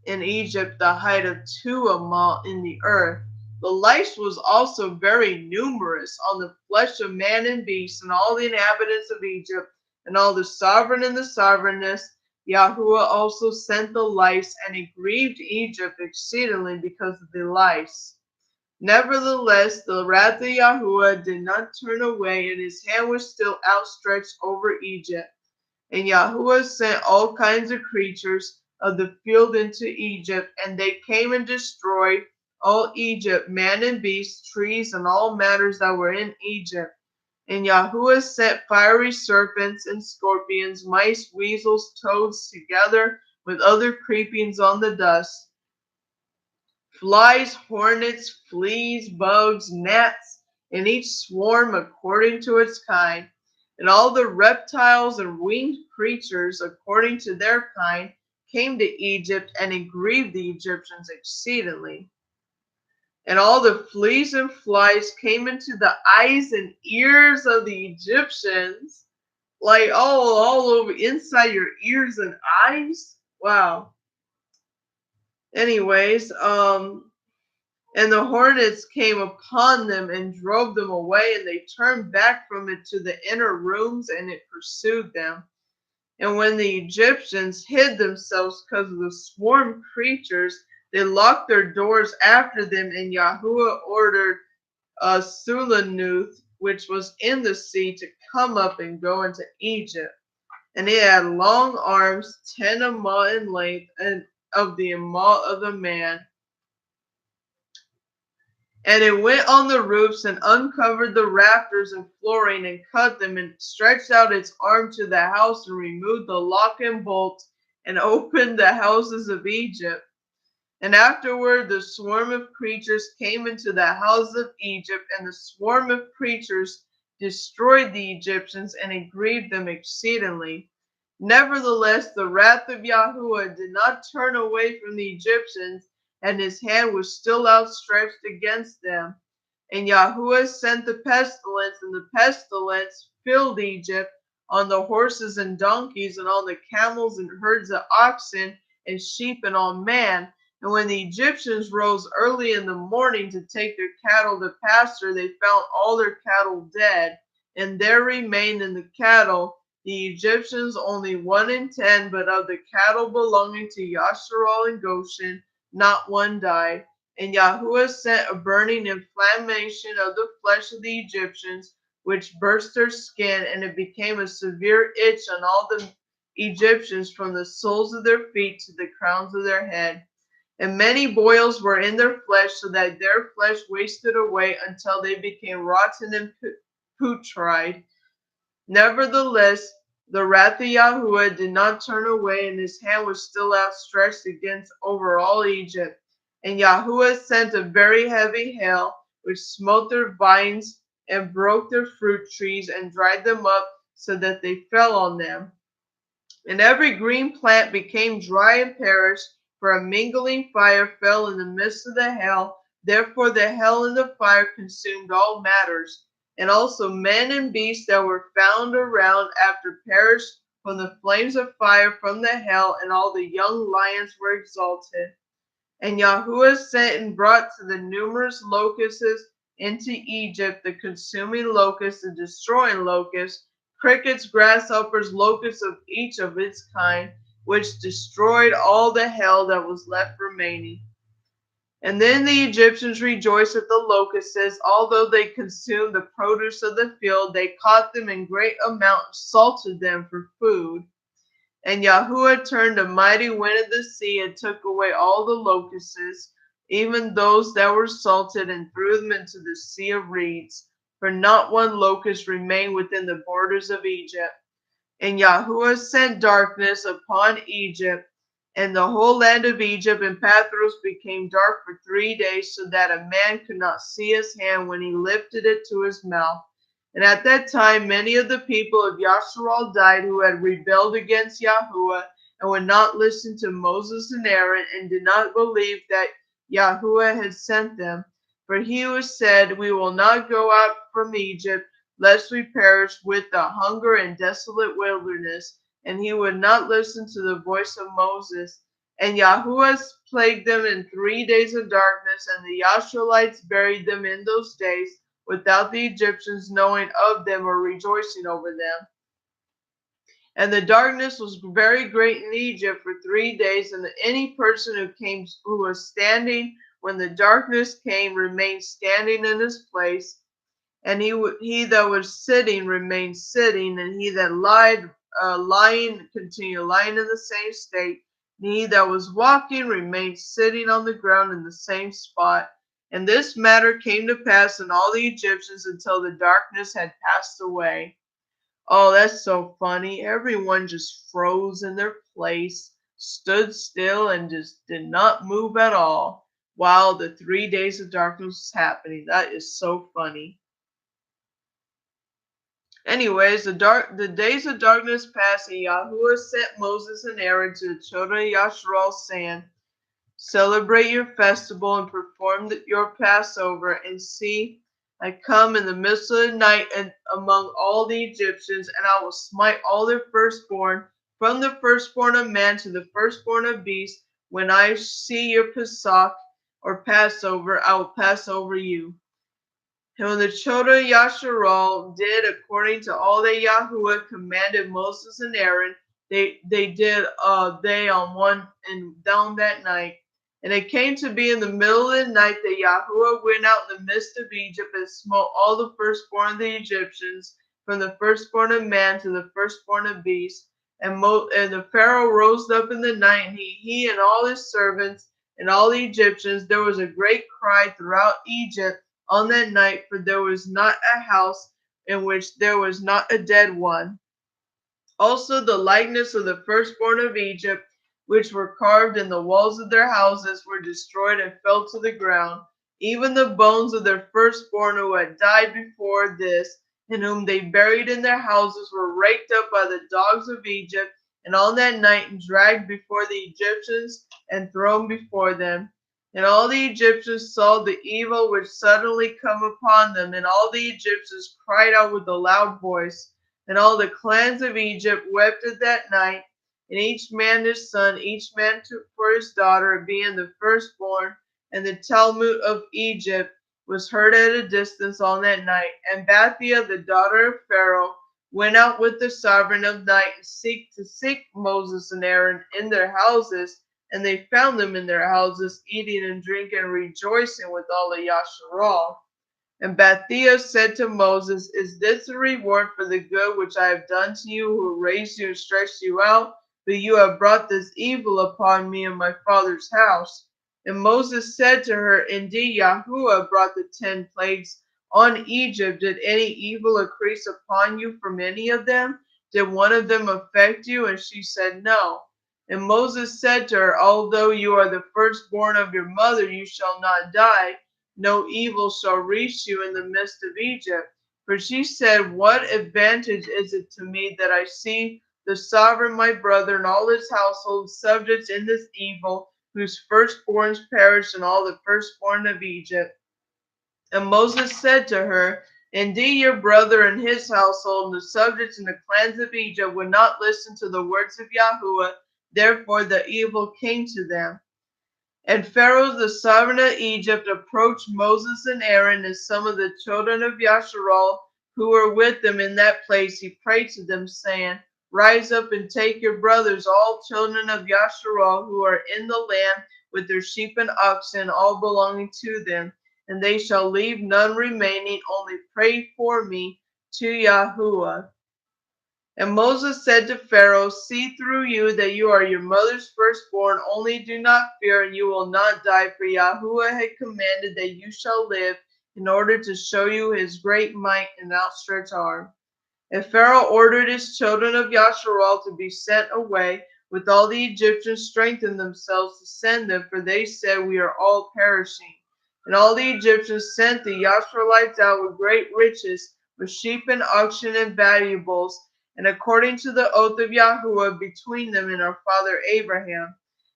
in Egypt the height of 2 amal in the earth. The lice was also very numerous on the flesh of man and beast, and all the inhabitants of Egypt, and all the sovereign and the sovereigness. Yahuwah also sent the lice, and it grieved Egypt exceedingly because of the lice. Nevertheless, the wrath of Yahuwah did not turn away, and his hand was still outstretched over Egypt. And Yahuwah sent all kinds of creatures of the field into Egypt, and they came and destroyed all Egypt, man and beast, trees, and all matters that were in Egypt. And Yahuwah sent fiery serpents and scorpions, mice, weasels, toads, together with other creepings on the dust, flies, hornets, fleas, bugs, gnats, and each swarm according to its kind. And all the reptiles and winged creatures according to their kind came to Egypt, and it grieved the Egyptians exceedingly. And all the fleas and flies came into the eyes and ears of the Egyptians, like all over inside your ears and eyes. Wow. Anyways, and the hornets came upon them and drove them away, and they turned back from it to the inner rooms, and it pursued them. And when the Egyptians hid themselves because of the swarm creatures, they locked their doors after them, and Yahuwah ordered Sulanuth, which was in the sea, to come up and go into Egypt. And it had long arms, 10 amal in length, and of the amal of a man. And it went on the roofs and uncovered the rafters and flooring and cut them, and stretched out its arm to the house and removed the lock and bolt and opened the houses of Egypt. And afterward the swarm of creatures came into the houses of Egypt, and the swarm of creatures destroyed the Egyptians, and it grieved them exceedingly. Nevertheless, the wrath of Yahuwah did not turn away from the Egyptians, and his hand was still outstretched against them. And Yahuwah sent the pestilence, and the pestilence filled Egypt on the horses and donkeys, and on the camels and herds of oxen and sheep and on man. And when the Egyptians rose early in the morning to take their cattle to pasture, they found all their cattle dead, and there remained in the cattle the Egyptians only 1 in 10, but of the cattle belonging to Yasharal and Goshen, not one died. And Yahuwah sent a burning inflammation of the flesh of the Egyptians, which burst their skin, and it became a severe itch on all the Egyptians from the soles of their feet to the crowns of their head. And many boils were in their flesh, so that their flesh wasted away until they became rotten and putrid. Nevertheless, the wrath of Yahuwah did not turn away, and his hand was still outstretched against over all Egypt. And Yahuwah sent a very heavy hail, which smote their vines and broke their fruit trees and dried them up, so that they fell on them. And every green plant became dry and perished, for a mingling fire fell in the midst of the hail. Therefore the hail and the fire consumed all matters. And also men and beasts that were found around after perished from the flames of fire from the hail, and all the young lions were exalted. And Yahuwah sent and brought to the numerous locusts into Egypt, the consuming locust, the destroying locust, crickets, grasshoppers, locusts of each of its kind, which destroyed all the hail that was left remaining. And then the Egyptians rejoiced at the locusts, although they consumed the produce of the field, they caught them in great amount and salted them for food. And Yahuwah turned a mighty wind of the sea and took away all the locusts, even those that were salted, and threw them into the sea of reeds. For not one locust remained within the borders of Egypt. And Yahuwah sent darkness upon Egypt, and the whole land of Egypt and Pathros became dark for 3 days, so that a man could not see his hand when he lifted it to his mouth. And at that time many of the people of Yasharal died, who had rebelled against Yahuwah and would not listen to Moses and Aaron, and did not believe that Yahuwah had sent them. For he who said, "We will not go out from Egypt, lest we perish with the hunger and desolate wilderness," and he would not listen to the voice of Moses. And Yahuwah plagued them in 3 days of darkness, and the Yasharites buried them in those days, without the Egyptians knowing of them or rejoicing over them. And the darkness was very great in Egypt for 3 days, and any person who was standing when the darkness came remained standing in his place, and he that was sitting remained sitting, and he that lying continued lying in the same state, and he that was walking remained sitting on the ground in the same spot. And this matter came to pass in all the Egyptians until the darkness had passed away. Oh, that's so funny. Everyone just froze in their place, stood still, and just did not move at all while the 3 days of darkness was happening. That is so funny. Anyways, the days of darkness passed, and Yahuwah sent Moses and Aaron to the children of Yasharal, saying, "Celebrate your festival and perform your Passover, and see, I come in the midst of the night and among all the Egyptians, and I will smite all their firstborn, from the firstborn of man to the firstborn of beast. When I see your Pesach or Passover, I will pass over you." And when the children of Yasharal did according to all that Yahuwah commanded Moses and Aaron, they did they on one and down that night. And it came to be in the middle of the night that Yahuwah went out in the midst of Egypt and smote all the firstborn of the Egyptians, from the firstborn of man to the firstborn of beast. And the Pharaoh rose up in the night, and he and all his servants and all the Egyptians. There was a great cry throughout Egypt on that night, for there was not a house in which there was not a dead one. Also the likeness of the firstborn of Egypt, which were carved in the walls of their houses, were destroyed and fell to the ground. Even the bones of their firstborn who had died before this, and whom they buried in their houses, were raked up by the dogs of Egypt, and on that night dragged before the Egyptians and thrown before them. And all the Egyptians saw the evil which suddenly come upon them, and all the Egyptians cried out with a loud voice. And all the clans of Egypt wept at that night, and each man his son, each man took for his daughter, being the firstborn. And the Talmud of Egypt was heard at a distance on that night. And Bathia, the daughter of Pharaoh, went out with the sovereign of night and seek Moses and Aaron in their houses. And they found them in their houses, eating and drinking and rejoicing with all the Yasharal. And Bathia said to Moses, "Is this a reward for the good which I have done to you, who raised you and stretched you out? But you have brought this evil upon me and my father's house." And Moses said to her, "Indeed, Yahuwah brought the 10 plagues on Egypt. Did any evil increase upon you from any of them? Did one of them affect you?" And she said, "No." And Moses said to her, "Although you are the firstborn of your mother, you shall not die. No evil shall reach you in the midst of Egypt." For she said, "What advantage is it to me that I see the sovereign my brother, and all his household subjects in this evil, whose firstborns perished, and all the firstborn of Egypt. And Moses said to her, Indeed, your brother and his household, and the subjects and the clans of Egypt, would not listen to the words of Yahuwah, therefore the evil came to them. And Pharaoh the sovereign of Egypt approached Moses and Aaron and some of the children of Yasharal who were with them in that place. He prayed to them, saying, Rise up and take your brothers, all children of Yasharal who are in the land, with their sheep and oxen, all belonging to them, and they shall leave none remaining, only pray for me to Yahuwah. And Moses said to Pharaoh, See through you that you are your mother's firstborn, only do not fear, and you will not die, for Yahuwah had commanded that you shall live, in order to show you his great might and outstretched arm. And Pharaoh ordered his children of Yasharal to be sent away, with all the Egyptians strengthened themselves to send them, for they said, We are all perishing. And all the Egyptians sent the Yasharalites out with great riches, with sheep and oxen and valuables, and according to the oath of Yahuwah between them and our father Abraham.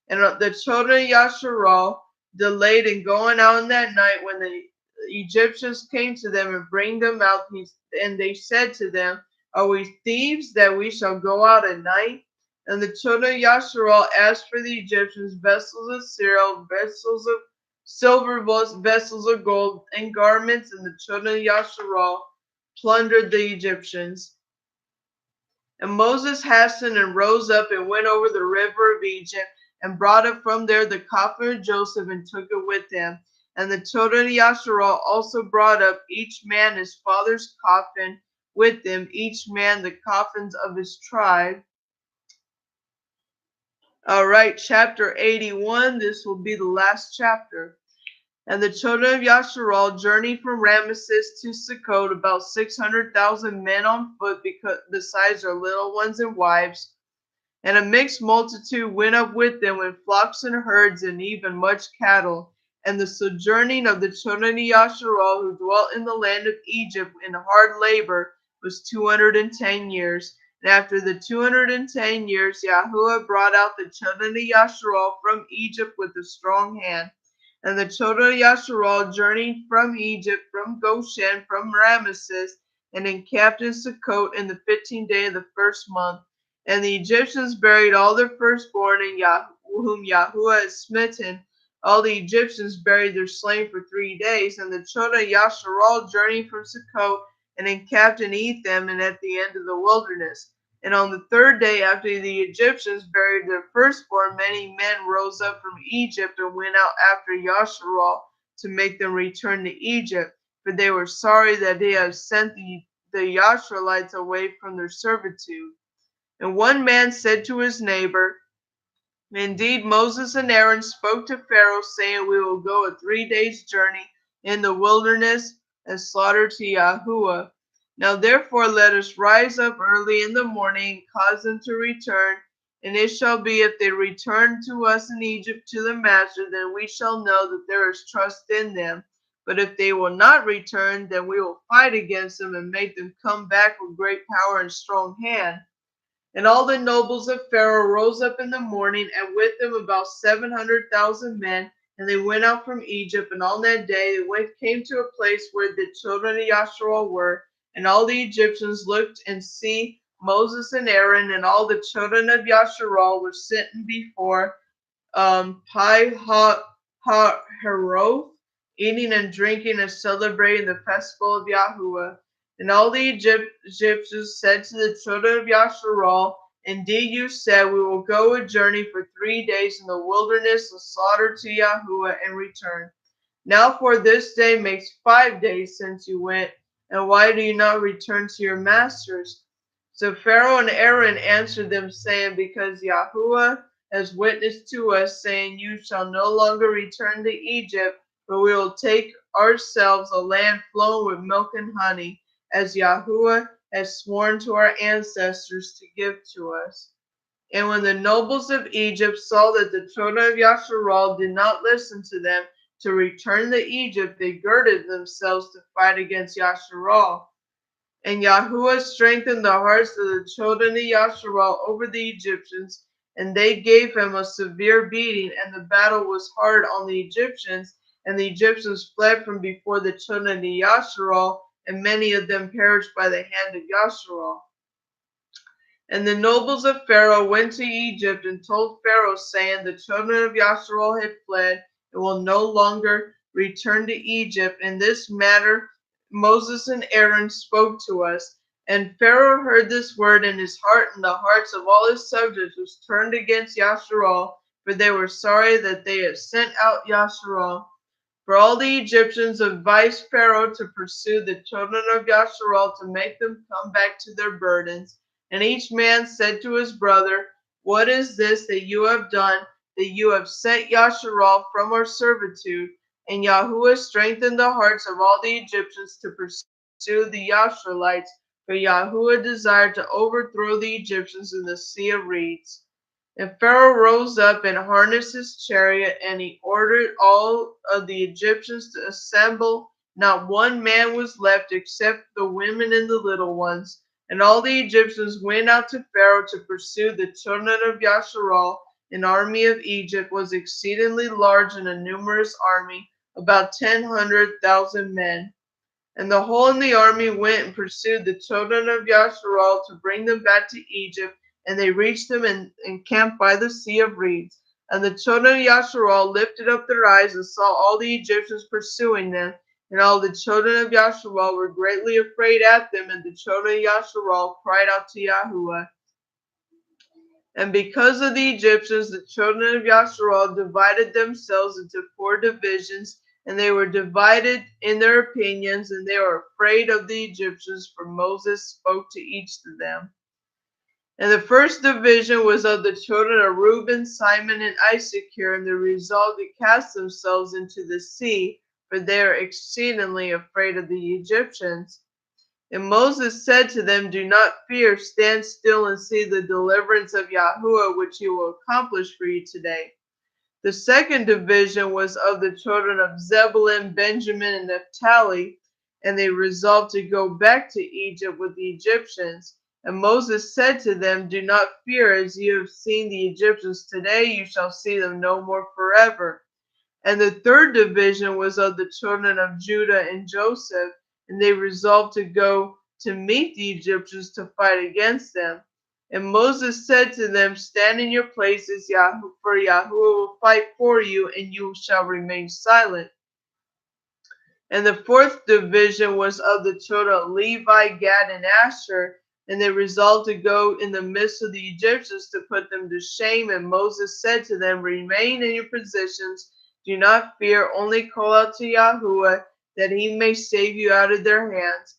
And the children of Yasharal delayed in going out in that night when the Egyptians came to them and bring them out, and they said to them, Are we thieves that we shall go out at night? And the children of Yasharal asked for the Egyptians vessels of cereal, vessels of silver, vessels of gold, and garments, and the children of Yasharal plundered the Egyptians. And Moses hastened and rose up and went over the river of Egypt, and brought up from there the coffin of Joseph, and took it with him. And the children of Yasharal also brought up each man his father's coffin with them, each man the coffins of his tribe. All right, chapter 81. This will be the last chapter. And the children of Yasharal journeyed from Ramesses to Sukkot, about 600,000 men on foot, besides their little ones and wives. And a mixed multitude went up with them, with flocks and herds, and even much cattle. And the sojourning of the children of Yasharal, who dwelt in the land of Egypt in hard labor, was 210 years. And after the 210 years, Yahuwah brought out the children of Yasharal from Egypt with a strong hand. And the children of Yasharal journeyed from Egypt, from Goshen, from Ramesses, and encamped in Sukkot in the 15th day of the first month. And the Egyptians buried all their firstborn, in whom Yahuwah had smitten. All the Egyptians buried their slain for 3 days. And the children of Yasharal journeyed from Sukkot and encamped in Etham, and at the end of the wilderness. And on the 3rd day after the Egyptians buried their firstborn, many men rose up from Egypt and went out after Yasharal to make them return to Egypt, for they were sorry that they had sent the Yasharites away from their servitude. And one man said to his neighbor, Indeed, Moses and Aaron spoke to Pharaoh, saying, We will go a 3 days' journey in the wilderness and slaughter to Yahuwah. Now therefore let us rise up early in the morning and cause them to return. And it shall be, if they return to us in Egypt to the master, then we shall know that there is trust in them. But if they will not return, then we will fight against them and make them come back with great power and strong hand. And all the nobles of Pharaoh rose up in the morning, and with them about 700,000 men, and they went out from Egypt. And on that day they came to a place where the children of Yasharal were, and all the Egyptians looked and see Moses and Aaron, and all the children of Yasharal were sitting before Pi Haroth, eating and drinking and celebrating the festival of Yahuwah. And all the Egyptians said to the children of Yasharal, Indeed, you said, We will go a journey for 3 days in the wilderness and slaughter to Yahuwah and return. Now for this day makes 5 days since you went, and why do you not return to your masters? So Pharaoh and Aaron answered them, saying, Because Yahuwah has witnessed to us, saying, You shall no longer return to Egypt, but we will take ourselves a land flowing with milk and honey, as Yahuwah has sworn to our ancestors to give to us. And when the nobles of Egypt saw that the children of Yasharal did not listen to them to return to Egypt, they girded themselves to fight against Yasharal. And Yahuwah strengthened the hearts of the children of Yasharal over the Egyptians, and they gave him a severe beating, and the battle was hard on the Egyptians, and the Egyptians fled from before the children of Yasharal, and many of them perished by the hand of Yasharal. And the nobles of Pharaoh went to Egypt and told Pharaoh, saying, the children of Yasharal have fled and will no longer return to Egypt. In this matter, Moses and Aaron spoke to us. And Pharaoh heard this word in his heart, and the hearts of all his subjects was turned against Yasharal, for they were sorry that they had sent out Yasharal. For all the Egyptians advised Pharaoh to pursue the children of Yasharal to make them come back to their burdens. And each man said to his brother, what is this that you have done, that you have sent Yasharal from our servitude? And Yahuwah strengthened the hearts of all the Egyptians to pursue the Yasharites, for Yahuwah desired to overthrow the Egyptians in the Sea of Reeds. And Pharaoh rose up and harnessed his chariot, and he ordered all of the Egyptians to assemble. Not one man was left except the women and the little ones. And all the Egyptians went out to Pharaoh to pursue the children of Yasharal. An army of Egypt was exceedingly large and a numerous army, about 100,000 men. And the whole of the army went and pursued the children of Yasharal to bring them back to Egypt, and they reached them and encamped by the Sea of Reeds. And the children of Yasharal lifted up their eyes and saw all the Egyptians pursuing them, and all the children of Yasharal were greatly afraid at them, and the children of Yasharal cried out to Yahuwah. And because of the Egyptians, the children of Yasharal divided themselves into 4 divisions, and they were divided in their opinions, and they were afraid of the Egyptians, for Moses spoke to each of them. And the first division was of the children of Reuben, Simon, and Issachar, and they resolved to cast themselves into the sea, for they are exceedingly afraid of the Egyptians. And Moses said to them, do not fear, stand still and see the deliverance of Yahuwah, which he will accomplish for you today. The second division was of the children of Zebulun, Benjamin, and Naphtali, and they resolved to go back to Egypt with the Egyptians. And Moses said to them, do not fear, as you have seen the Egyptians today, you shall see them no more forever. And the third division was of the children of Judah and Joseph, and they resolved to go to meet the Egyptians to fight against them. And Moses said to them, stand in your places, for Yahuwah will fight for you, and you shall remain silent. And the fourth division was of the children of Levi, Gad, and Asher, and they resolved to go in the midst of the Egyptians to put them to shame. And Moses said to them, remain in your positions, do not fear, only call out to Yahuwah, that he may save you out of their hands.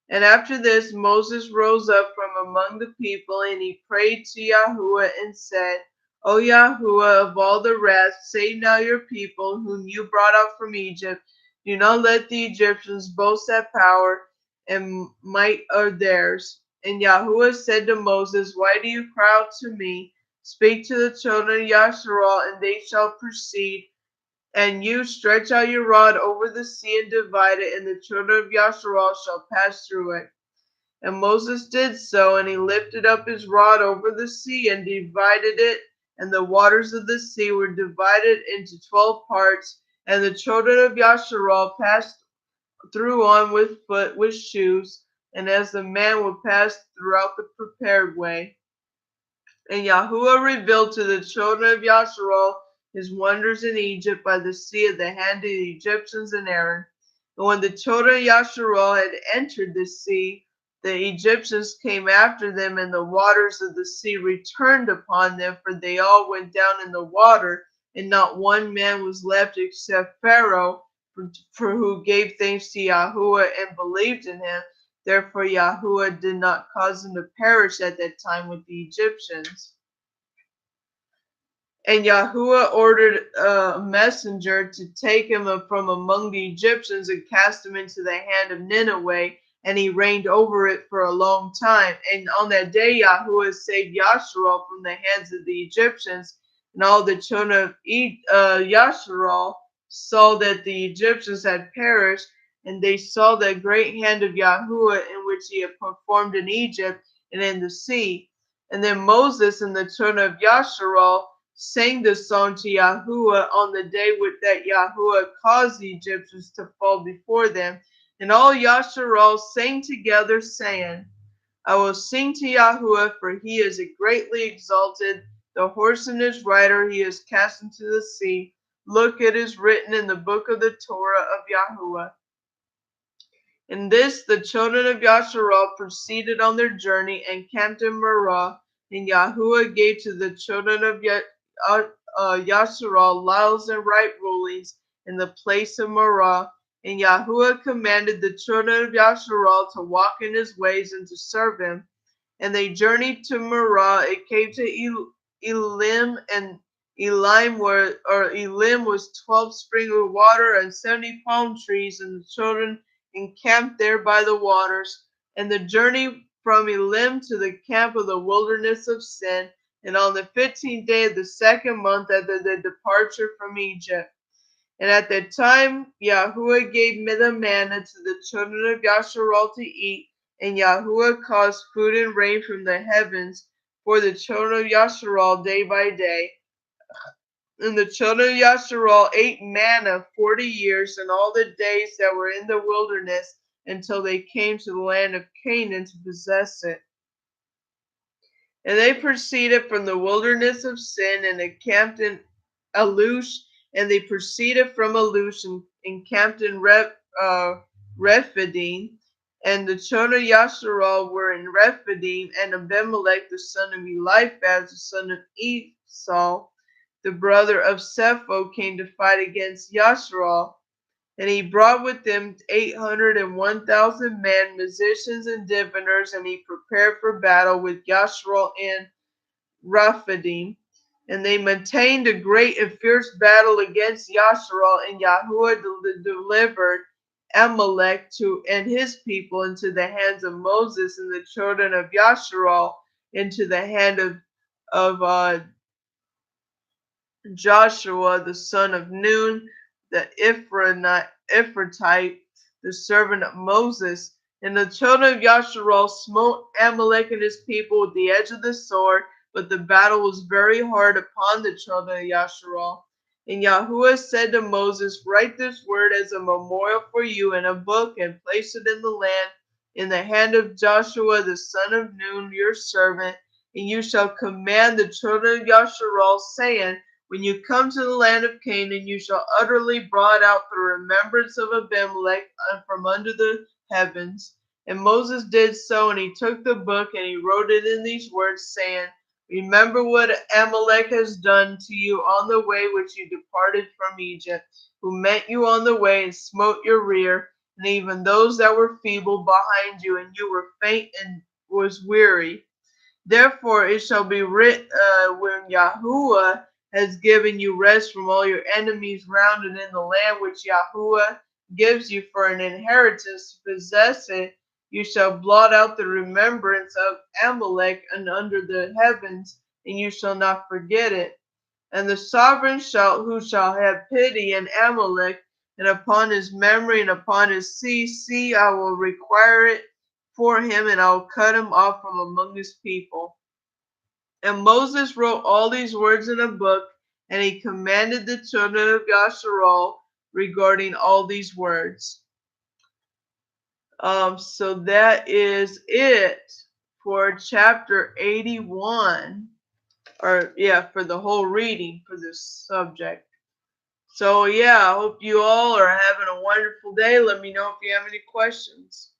And after this, Moses rose up from among the people, and he prayed to Yahuwah and said, O Yahuwah of all the rest, save now your people, whom you brought out from Egypt. Do not let the Egyptians boast that power and might are theirs. And Yahuwah said to Moses, why do you cry out to me? Speak to the children of Yasharal, and they shall proceed. And you stretch out your rod over the sea and divide it, and the children of Yasharal shall pass through it. And Moses did so, and he lifted up his rod over the sea and divided it, and the waters of the sea were divided into 12 parts, and the children of Yasharal passed through on with foot with shoes, and as the man would pass throughout the prepared way. And Yahuwah revealed to the children of Yasharal his wonders in Egypt by the sea at the hand of the Egyptians and Aaron. And when the children of Yasharal had entered the sea, the Egyptians came after them, and the waters of the sea returned upon them, for they all went down in the water, and not one man was left except Pharaoh, for who gave thanks to Yahuwah and believed in him. Therefore Yahuwah did not cause them to perish at that time with the Egyptians. And Yahuwah ordered a messenger to take him from among the Egyptians and cast him into the hand of Nineveh, and he reigned over it for a long time. And on that day Yahuwah saved Yasharal from the hands of the Egyptians, and all the children of Yasharal saw that the Egyptians had perished, and they saw the great hand of Yahuwah in which he had performed in Egypt and in the sea. And then Moses and the children of Yasharal sang this song to Yahuwah on the day that Yahuwah caused the Egyptians to fall before them. And all Yasharal sang together, saying, I will sing to Yahuwah, for he is greatly exalted. The horse and his rider he has cast into the sea. Look, it is written in the book of the Torah of Yahuwah. In this the children of Yasharal proceeded on their journey and camped in Marah, and Yahuwah gave to the children of Yasharal laws and right rulings in the place of Marah. And Yahuwah commanded the children of Yasharal to walk in his ways and to serve him. And they journeyed to Marah. It came to Elim, and Elim was 12 springs of water and 70 palm trees, and the children encamped there by the waters. And the journey from Elim to the camp of the wilderness of Sin, and on the 15th day of the second month after the departure from Egypt. And at that time Yahuwah gave the manna to the children of Yasharal to eat, and Yahuwah caused food and rain from the heavens for the children of Yasharal day by day. And the children of Yasharal ate manna 40 years, and all the days that were in the wilderness, until they came to the land of Canaan to possess it. And they proceeded from the wilderness of Sin and encamped in Alush, and they proceeded from Alush and encamped in Rephidim. And the children of Yasharal were in Rephidim, and Abimelech the son of Eliphaz the son of Esau, the brother of Sepho, came to fight against Yasharal. And he brought with him 801,000 men, musicians and diviners, and he prepared for battle with Yasharal and Rephidim. And they maintained a great and fierce battle against Yasharal, and Yahuwah delivered Amalek and his people into the hands of Moses, and the children of Yasharal into the hand of Joshua the son of Nun, the Ephratite, the servant of Moses. And the children of Yasharal smote Amalek and his people with the edge of the sword, but the battle was very hard upon the children of Yasharal. And Yahuwah said to Moses, write this word as a memorial for you in a book, and place it in the land, in the hand of Joshua the son of Nun, your servant. And you shall command the children of Yasharal, saying, when you come to the land of Canaan, you shall utterly blot out the remembrance of Abimelech from under the heavens. And Moses did so, and he took the book, and he wrote it in these words, saying, remember what Amalek has done to you on the way which you departed from Egypt, who met you on the way and smote your rear, and even those that were feeble behind you, and you were faint and was weary. Therefore it shall be written when Yahuwah has given you rest from all your enemies round and in the land which Yahuwah gives you for an inheritance to possess it, you shall blot out the remembrance of Amalek and under the heavens, and you shall not forget it. And the sovereign who shall have pity on Amalek, and upon his memory and upon his seed, I will require it for him, and I will cut him off from among his people. And Moses wrote all these words in a book, and he commanded the children of Yasharal regarding all these words. So that is it for chapter 81, or for the whole reading for this subject. So I hope you all are having a wonderful day. Let me know if you have any questions.